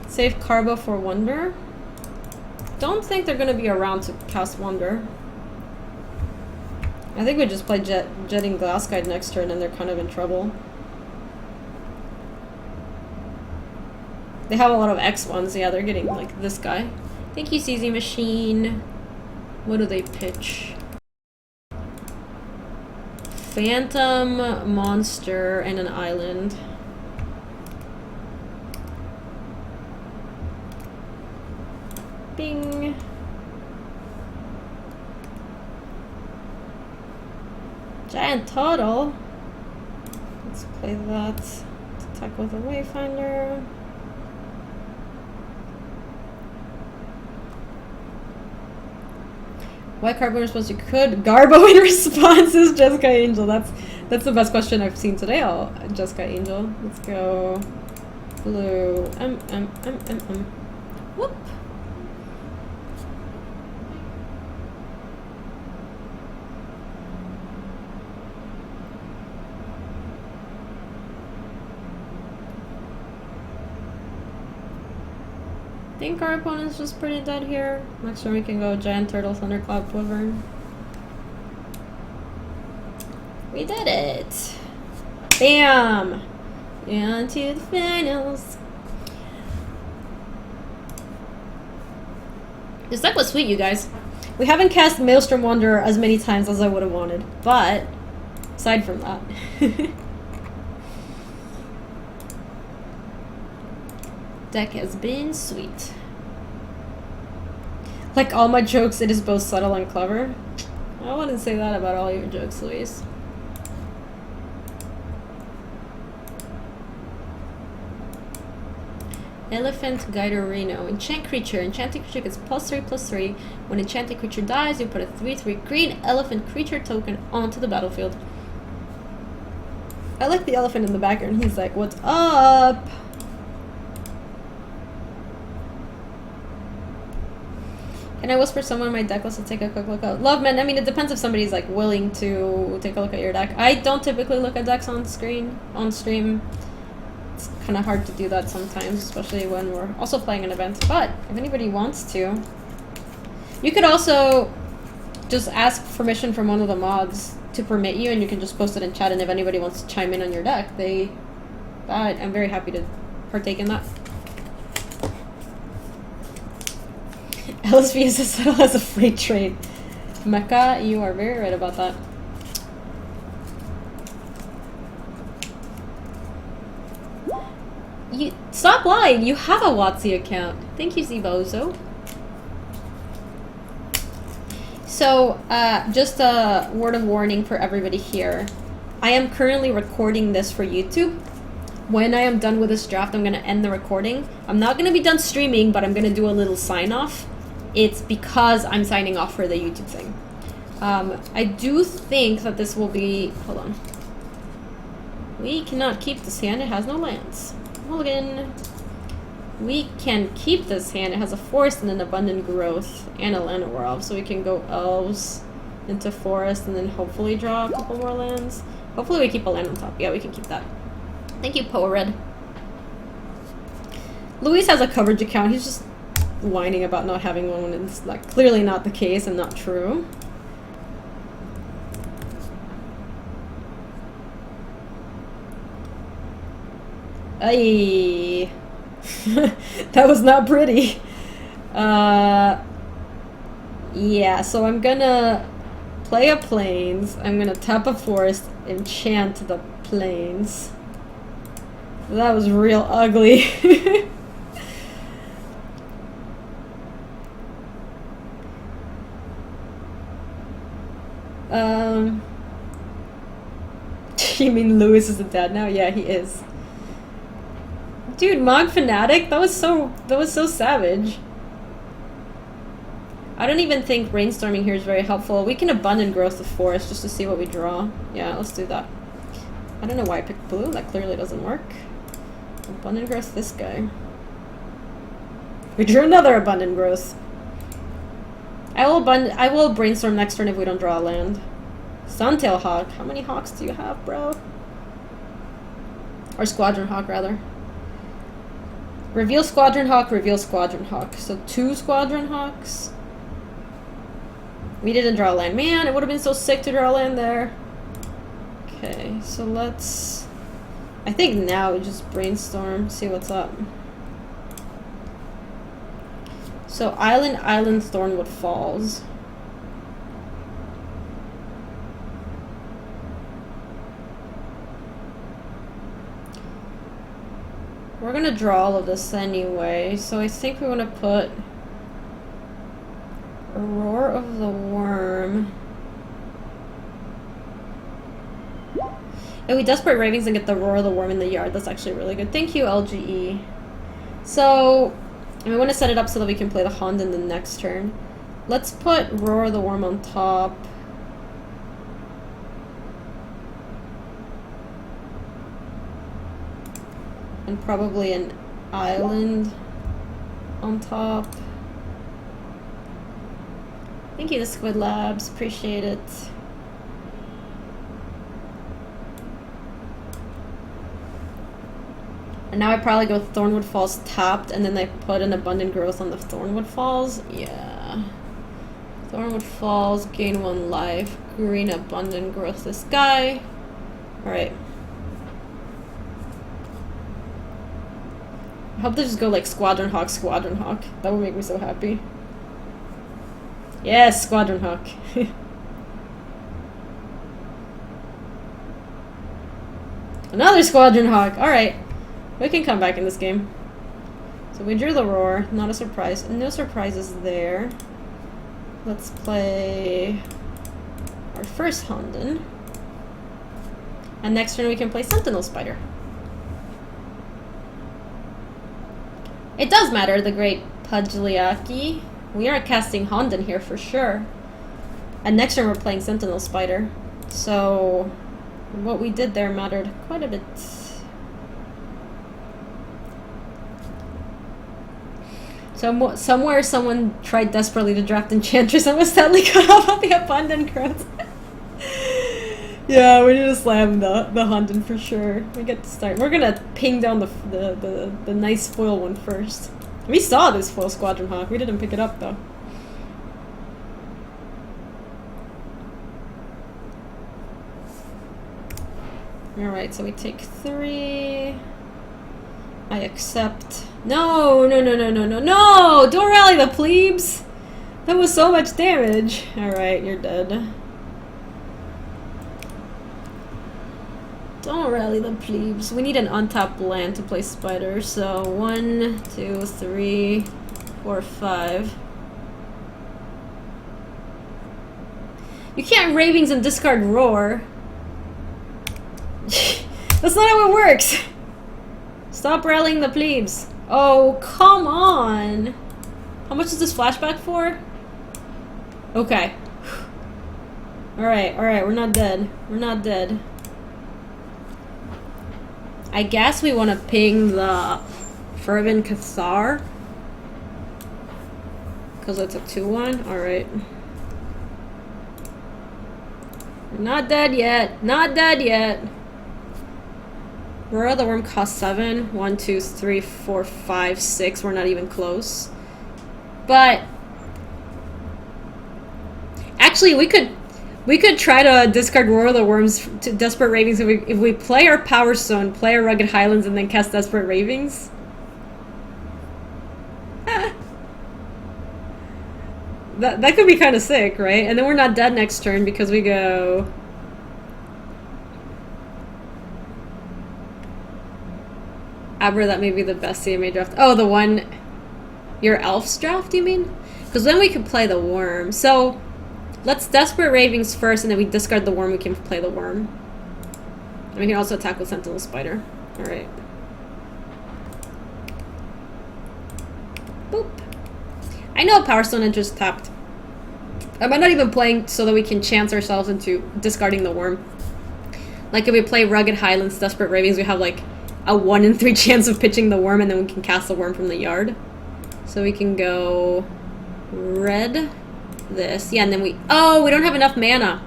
Save Carbo for Wonder. Don't think they're gonna be around to cast Wonder. I think we just play Jetting Glasskite next turn and they're kind of in trouble. They have a lot of X ones. Yeah, they're getting like this guy. Thank you, CZ Machine. What do they pitch? Phantom, Monster, and an Island. Bing. Giant Turtle. Let's play that. Attack with a Wayfinder. Why Carbo in response? You could Garbo in response is Jessica Angel. That's the best question I've seen today. Jessica Angel. Let's go. Blue. Whoop. I think our opponent's just pretty dead here. Next turn we can go Giant Turtle, Thunderclap Wyvern. We did it. Bam! On to the finals. This deck was sweet, you guys. We haven't cast Maelstrom Wanderer as many times as I would have wanted, but aside from that. Deck has been sweet. Like all my jokes, it is both subtle and clever. I wouldn't say that about all your jokes, Luis. Elephant Guider Reno. Enchant creature. Enchanted creature gets +3/+3. When enchanted creature dies, you put a 3/3 green elephant creature token onto the battlefield. I like the elephant in the background. He's like, "What's up?" Can I whisper someone in my deck list to take a quick look at? Love, man. I mean, it depends if somebody's like willing to take a look at your deck. I don't typically look at decks on stream. It's kind of hard to do that sometimes, especially when we're also playing an event. But if anybody wants to, you could also just ask permission from one of the mods to permit you, and you can just post it in chat. And if anybody wants to chime in on your deck, I'm very happy to partake in that. LSV is as subtle as a freight train. Mecca, you are very right about that. You stop lying. You have a WotC account. Thank you, Zbozo. So, just a word of warning for everybody here. I am currently recording this for YouTube. When I am done with this draft, I'm going to end the recording. I'm not going to be done streaming, but I'm going to do a little sign-off. It's because I'm signing off for the YouTube thing. I do think that this will be... Hold on. We cannot keep this hand. It has no lands. Mulligan. We can keep this hand. It has a forest and an abundant growth and a land world. So we can go elves into forest and then hopefully draw a couple more lands. Hopefully we keep a land on top. Yeah, we can keep that. Thank you, Poe Red. Luis has a coverage account. He's just whining about not having one when it's like clearly not the case and not true. Ay. That was not pretty. Yeah, so I'm gonna play a plains. I'm gonna tap a forest, enchant the plains. That was real ugly. You mean Lewis is a dad now? Yeah, he is. Dude, Mog Fanatic? That was so savage. I don't even think brainstorming here is very helpful. We can abundant growth the forest just to see what we draw. Yeah, let's do that. I don't know why I picked blue. That clearly doesn't work. Abundant growth this guy. We drew another abundant growth. I will brainstorm next turn if we don't draw a land. Suntail Hawk. How many hawks do you have, bro? Or Squadron Hawk, rather. Reveal Squadron Hawk, reveal Squadron Hawk. So 2 Squadron Hawks. We didn't draw a land. Man, it would have been so sick to draw a land there. Okay, so let's... I think now we just brainstorm, see what's up. So Island, Thornwood Falls. We're gonna draw all of this anyway, so I think we want to put a Roar of the Worm. And we Desperate Ravings and get the Roar of the Worm in the yard. That's actually really good. Thank you, LGE. So, and we want to set it up so that we can play the Hond in the next turn. Let's put Roar of the Worm on top. And probably an island on top. Thank you to Squid Labs, appreciate it. And now I probably go Thornwood Falls tapped, and then I put an Abundant Growth on the Thornwood Falls. Yeah. Thornwood Falls, gain 1 life. Green abundant growth this guy. Alright. I hope they just go like Squadron Hawk, Squadron Hawk. That would make me so happy. Yes, Squadron Hawk. Another Squadron Hawk! Alright. We can come back in this game. So we drew the roar. Not a surprise. No surprises there. Let's play our first Honden. And next turn we can play Sentinel Spider. It does matter, the great Pudgliaki. We are casting Honden here for sure. And next turn we're playing Sentinel Spider. So what we did there mattered quite a bit. Somewhere someone tried desperately to draft Enchantress and was sadly cut off on the abundant growth. Yeah, we need to slam the Honden for sure. We get to start. We're gonna ping down the nice foil one first. We saw this foil Squadron Hawk. We didn't pick it up though. Alright, so we take 3. I accept. No! Don't rally the plebes! That was so much damage. Alright, you're dead. Don't rally the plebes. We need an untapped land to play Spider, so 1, 2, 3, 4, 5. You can't Ravings and discard Roar. That's not how it works! Stop rallying the plebes. Oh, come on! How much is this flashback for? Okay. Alright, we're not dead. We're not dead. I guess we want to ping the Fervent Cathar. Because it's a 2-1. Alright. We're not dead yet. Not dead yet. Roar the Worm costs 7. 1, 2, 3, 4, 5, 6. We're not even close. But actually, we could try to discard Roar of the Worms to Desperate Ravings if we play our Power Stone, play our Rugged Highlands, and then cast Desperate Ravings. That could be kind of sick, right? And then we're not dead next turn because we go. Abra, that may be the best EMA draft. Oh, the one... Your Elf's draft, you mean? Because then we could play the Worm. So, let's Desperate Ravings first, and then we discard the Worm, we can play the Worm. And we can also attack with Sentinel Spider. Alright. Boop. I know Power Stone and just tapped. I might not even playing so that we can chance ourselves into discarding the Worm. Like if we play Rugged Highlands, Desperate Ravings, we have like a 1 in 3 chance of pitching the Worm, and then we can cast the Worm from the yard. So we can go red, this. Yeah, and then we... Oh, we don't have enough mana.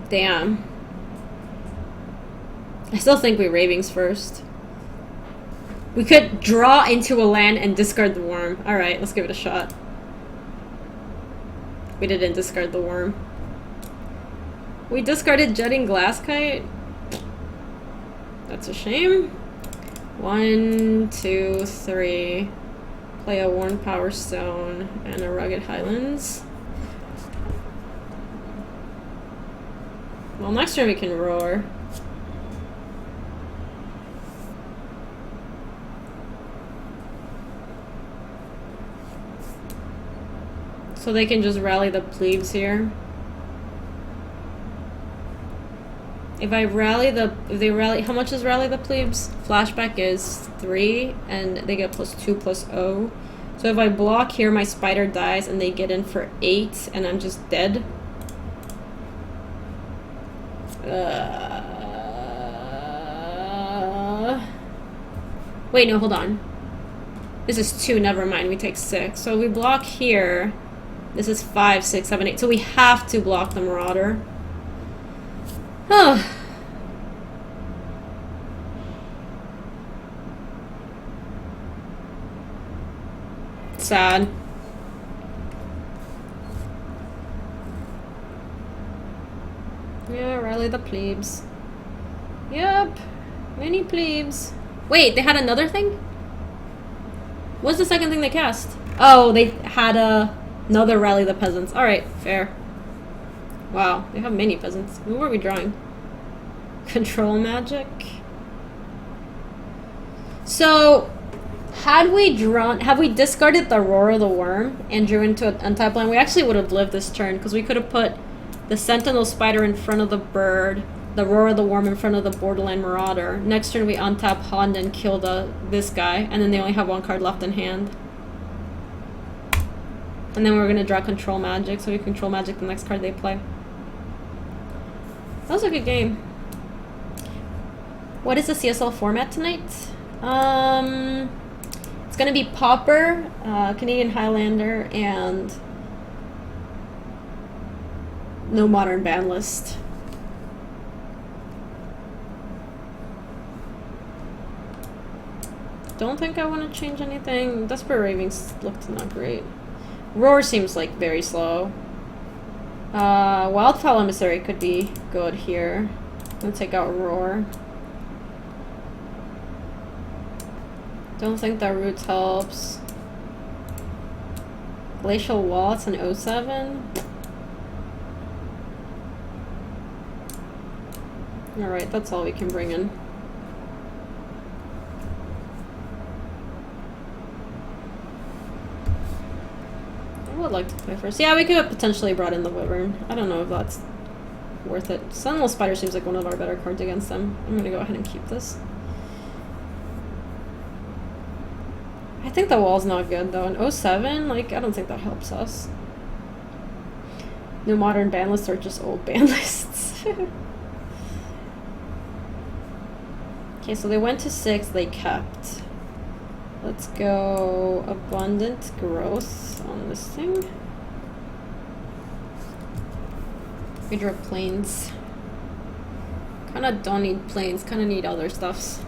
Damn. I still think we Ravings first. We could draw into a land and discard the Worm. Alright, let's give it a shot. We didn't discard the Worm. We discarded Jutting Glasskite. That's a shame. 1, 2, 3. Play a Worn Power Stone and a Rugged Highlands. Well, next turn we can Roar. So they can just rally the plebes here. If they rally, how much is rally the plebes? Flashback is 3, and they get +2/+0. So if I block here, my spider dies, and they get in for 8, and I'm just dead. Wait, no, hold on. This is 2, never mind, we take 6. So we block here. This is 5, 6, 7, 8. So we have to block the Marauder. Huh. Sad. Yeah, rally the plebes. Yep. Many plebes. Wait, they had another thing? What's the second thing they cast? Oh, they had another rally the peasants. Alright, fair. Wow, they have many peasants. Who are we drawing? Control magic. So, have we discarded the Aurora the Worm and drew into an untapped land, we actually would have lived this turn, because we could have put the Sentinel Spider in front of the bird, the Aurora the Worm in front of the Borderland Marauder. Next turn we untap Hond and kill this guy, and then they only have one card left in hand. And then we're going to draw Control Magic, so we Control Magic the next card they play. That was a good game. What is the CSL format tonight? It's gonna be Pauper, Canadian Highlander, and no modern ban list. Don't think I want to change anything. Desperate Ravings looked not great. Roar seems like very slow. Wildfowl Emissary could be good here. I'm gonna take out Roar. Don't think that Roots helps. Glacial Wall, it's an 07. Alright, that's all we can bring in. I would like to play first. Yeah, we could have potentially brought in the Wyvern. I don't know if that's worth it. Sentinel Spider seems like one of our better cards against them. I'm gonna go ahead and keep this. I think the wall's not good though. An 07, like, I don't think that helps us. No modern ban lists or just old ban lists. Okay, so they went to 6, they kept. Let's go Abundant Growth on this thing. We draw planes. Kinda don't need planes, kinda need other stuffs.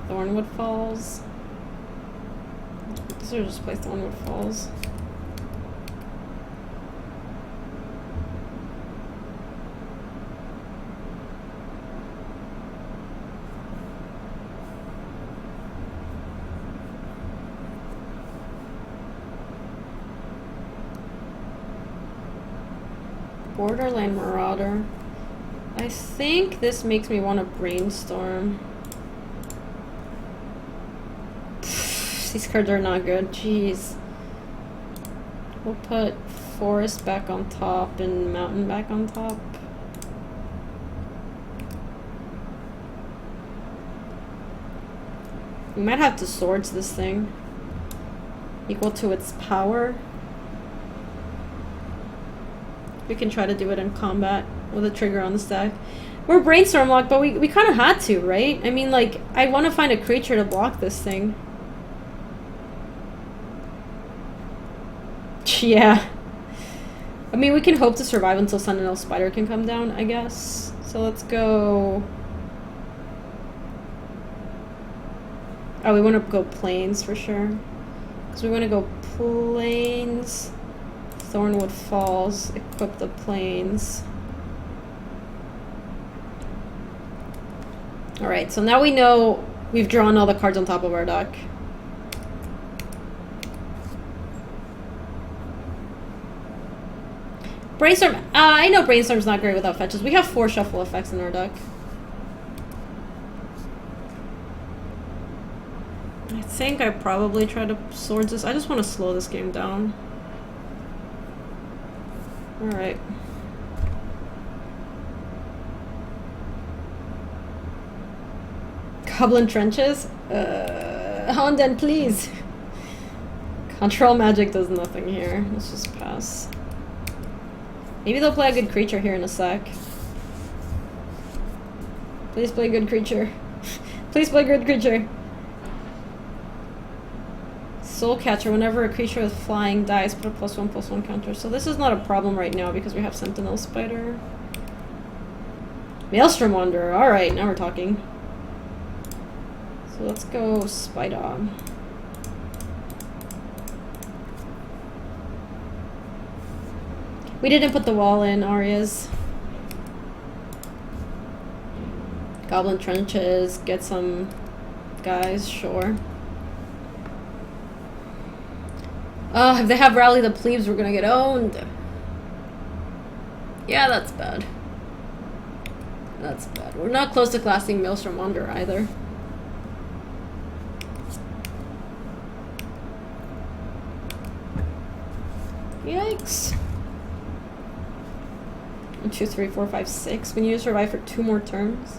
Thornwood Falls. These are just play Thornwood Falls. Borderland Marauder. I think this makes me want to brainstorm. These cards are not good. Jeez. We'll put Forest back on top and Mountain back on top. We might have to Swords this thing. Equal to its power. We can try to do it in combat with a trigger on the stack. We're Brainstorm locked, but we kind of had to, right? I mean, like, I want to find a creature to block this thing. Yeah. I mean, we can hope to survive until Sentinel Spider can come down, I guess. So let's go... Oh, we want to go Plains for sure. Because we want to go Plains... Thornwood Falls, equip the Plains. Alright, so now we know we've drawn all the cards on top of our deck. Brainstorm, I know Brainstorm's not great without fetches. We have 4 shuffle effects in our deck. I think I probably try to Swords this. I just want to slow this game down. Alright. Goblin Trenches? Honden, please! Control Magic does nothing here. Let's just pass. Maybe they'll play a good creature here in a sec. Please play a good creature. Please play a good creature. Soul Catcher, whenever a creature with flying dies, put a +1/+1 counter. So this is not a problem right now because we have Sentinel Spider. Maelstrom Wanderer. Alright, now we're talking. So let's go Spider. We didn't put the wall in, Arias. Goblin trenches, get some guys, sure. If they have Rally the Plebes, we're gonna get owned. Yeah, that's bad. That's bad. We're not close to classing Maelstrom Wander either. Yikes. 1, 2, 3, 4, 5, 6. We need to survive for 2 more turns.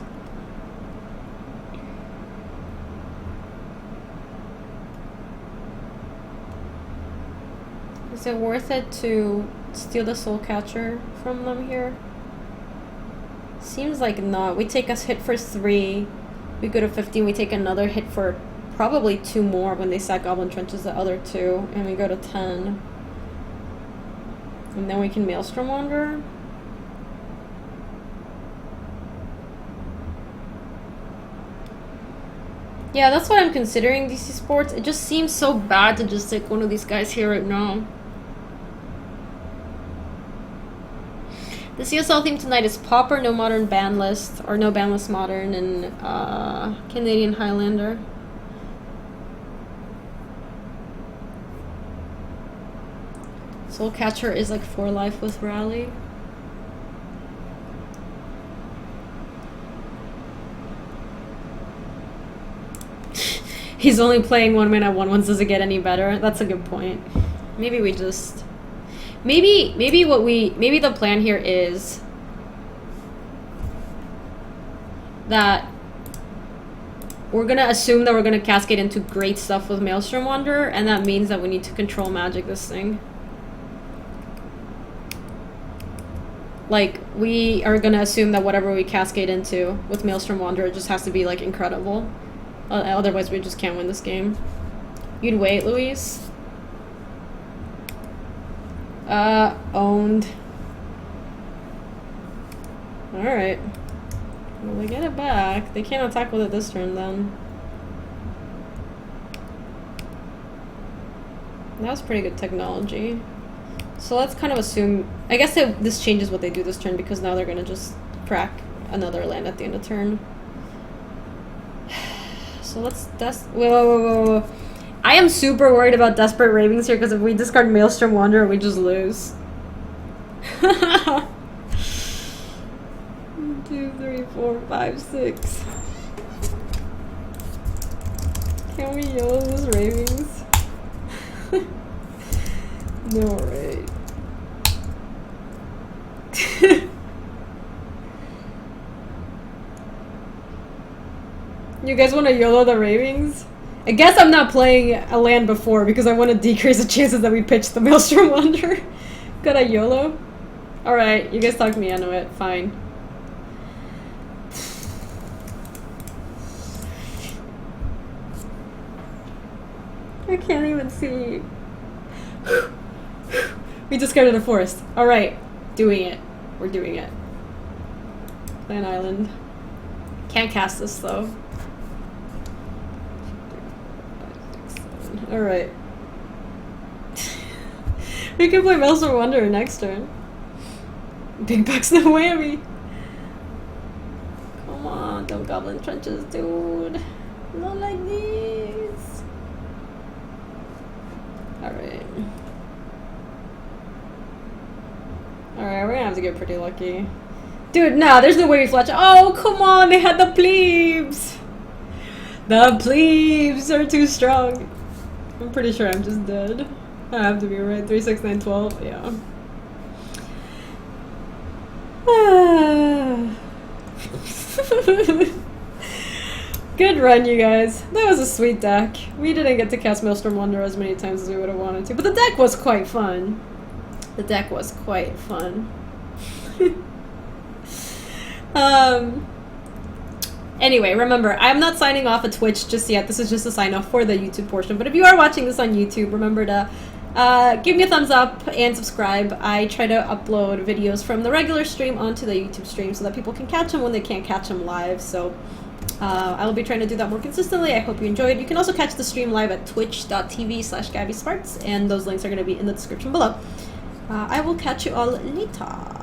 Is it worth it to steal the Soul Catcher from them here? Seems like not. We take a hit for 3. We go to 15. We take another hit for probably 2 more when they sack Goblin Trenches, the other 2. And we go to 10. And then we can Maelstrom Wanderer. Yeah, that's what I'm considering, DC Sports. It just seems so bad to just take one of these guys here right now. The CSL theme tonight is Pauper, no modern ban list, or no ban list modern, and Canadian Highlander. Soul Catcher is like 4 life with Rally. He's only playing 1 mana 1/1. Does it get any better? That's a good point. Maybe we just... Maybe the plan here is that we're gonna assume that we're gonna cascade into great stuff with Maelstrom Wanderer, and that means that we need to control magic this thing. Like, we are gonna assume that whatever we cascade into with Maelstrom Wanderer just has to be, like, incredible. Otherwise, we just can't win this game. You'd wait, Luis? Owned. Alright. Well, they get it back. They can't attack with it this turn, then. That was pretty good technology. So let's kind of assume... I guess this changes what they do this turn, because now they're gonna just crack another land at the end of turn. So let's... Whoa. I am super worried about Desperate Ravings here, because if we discard Maelstrom Wanderer, we just lose. 1, 2, 3, 4, 5, 6. Can we YOLO this Ravings? No, right. You guys want to YOLO the Ravings? I guess I'm not playing a land before because I want to decrease the chances that we pitch the Maelstrom Wanderer. Could I YOLO? Alright, you guys talked me into it. Fine. I can't even see. We discarded a forest. Alright. Doing it. We're doing it. Plan Island. Can't cast this though. Alright. We can play Maelstrom Wanderer next turn. Big bucks, no whammy. Come on, don't Goblin Trenches, dude. Not like this. Alright. Alright, we're gonna have to get pretty lucky. Dude, nah, there's no way we fletch. Oh, come on, they had the plebes! The plebes are too strong. I'm pretty sure I'm just dead. I have to be right. 3, 6, 9, 12. Yeah. Good run, you guys. That was a sweet deck. We didn't get to cast Maelstrom Wanderer as many times as we would have wanted to, but the deck was quite fun. The deck was quite fun. Anyway, remember, I'm not signing off at Twitch just yet. This is just a sign off for the YouTube portion. But if you are watching this on YouTube, remember to give me a thumbs up and subscribe. I try to upload videos from the regular stream onto the YouTube stream so that people can catch them when they can't catch them live. So I will be trying to do that more consistently. I hope you enjoyed. You can also catch the stream live at twitch.tv/GabySpartz, and those links are going to be in the description below. I will catch you all later.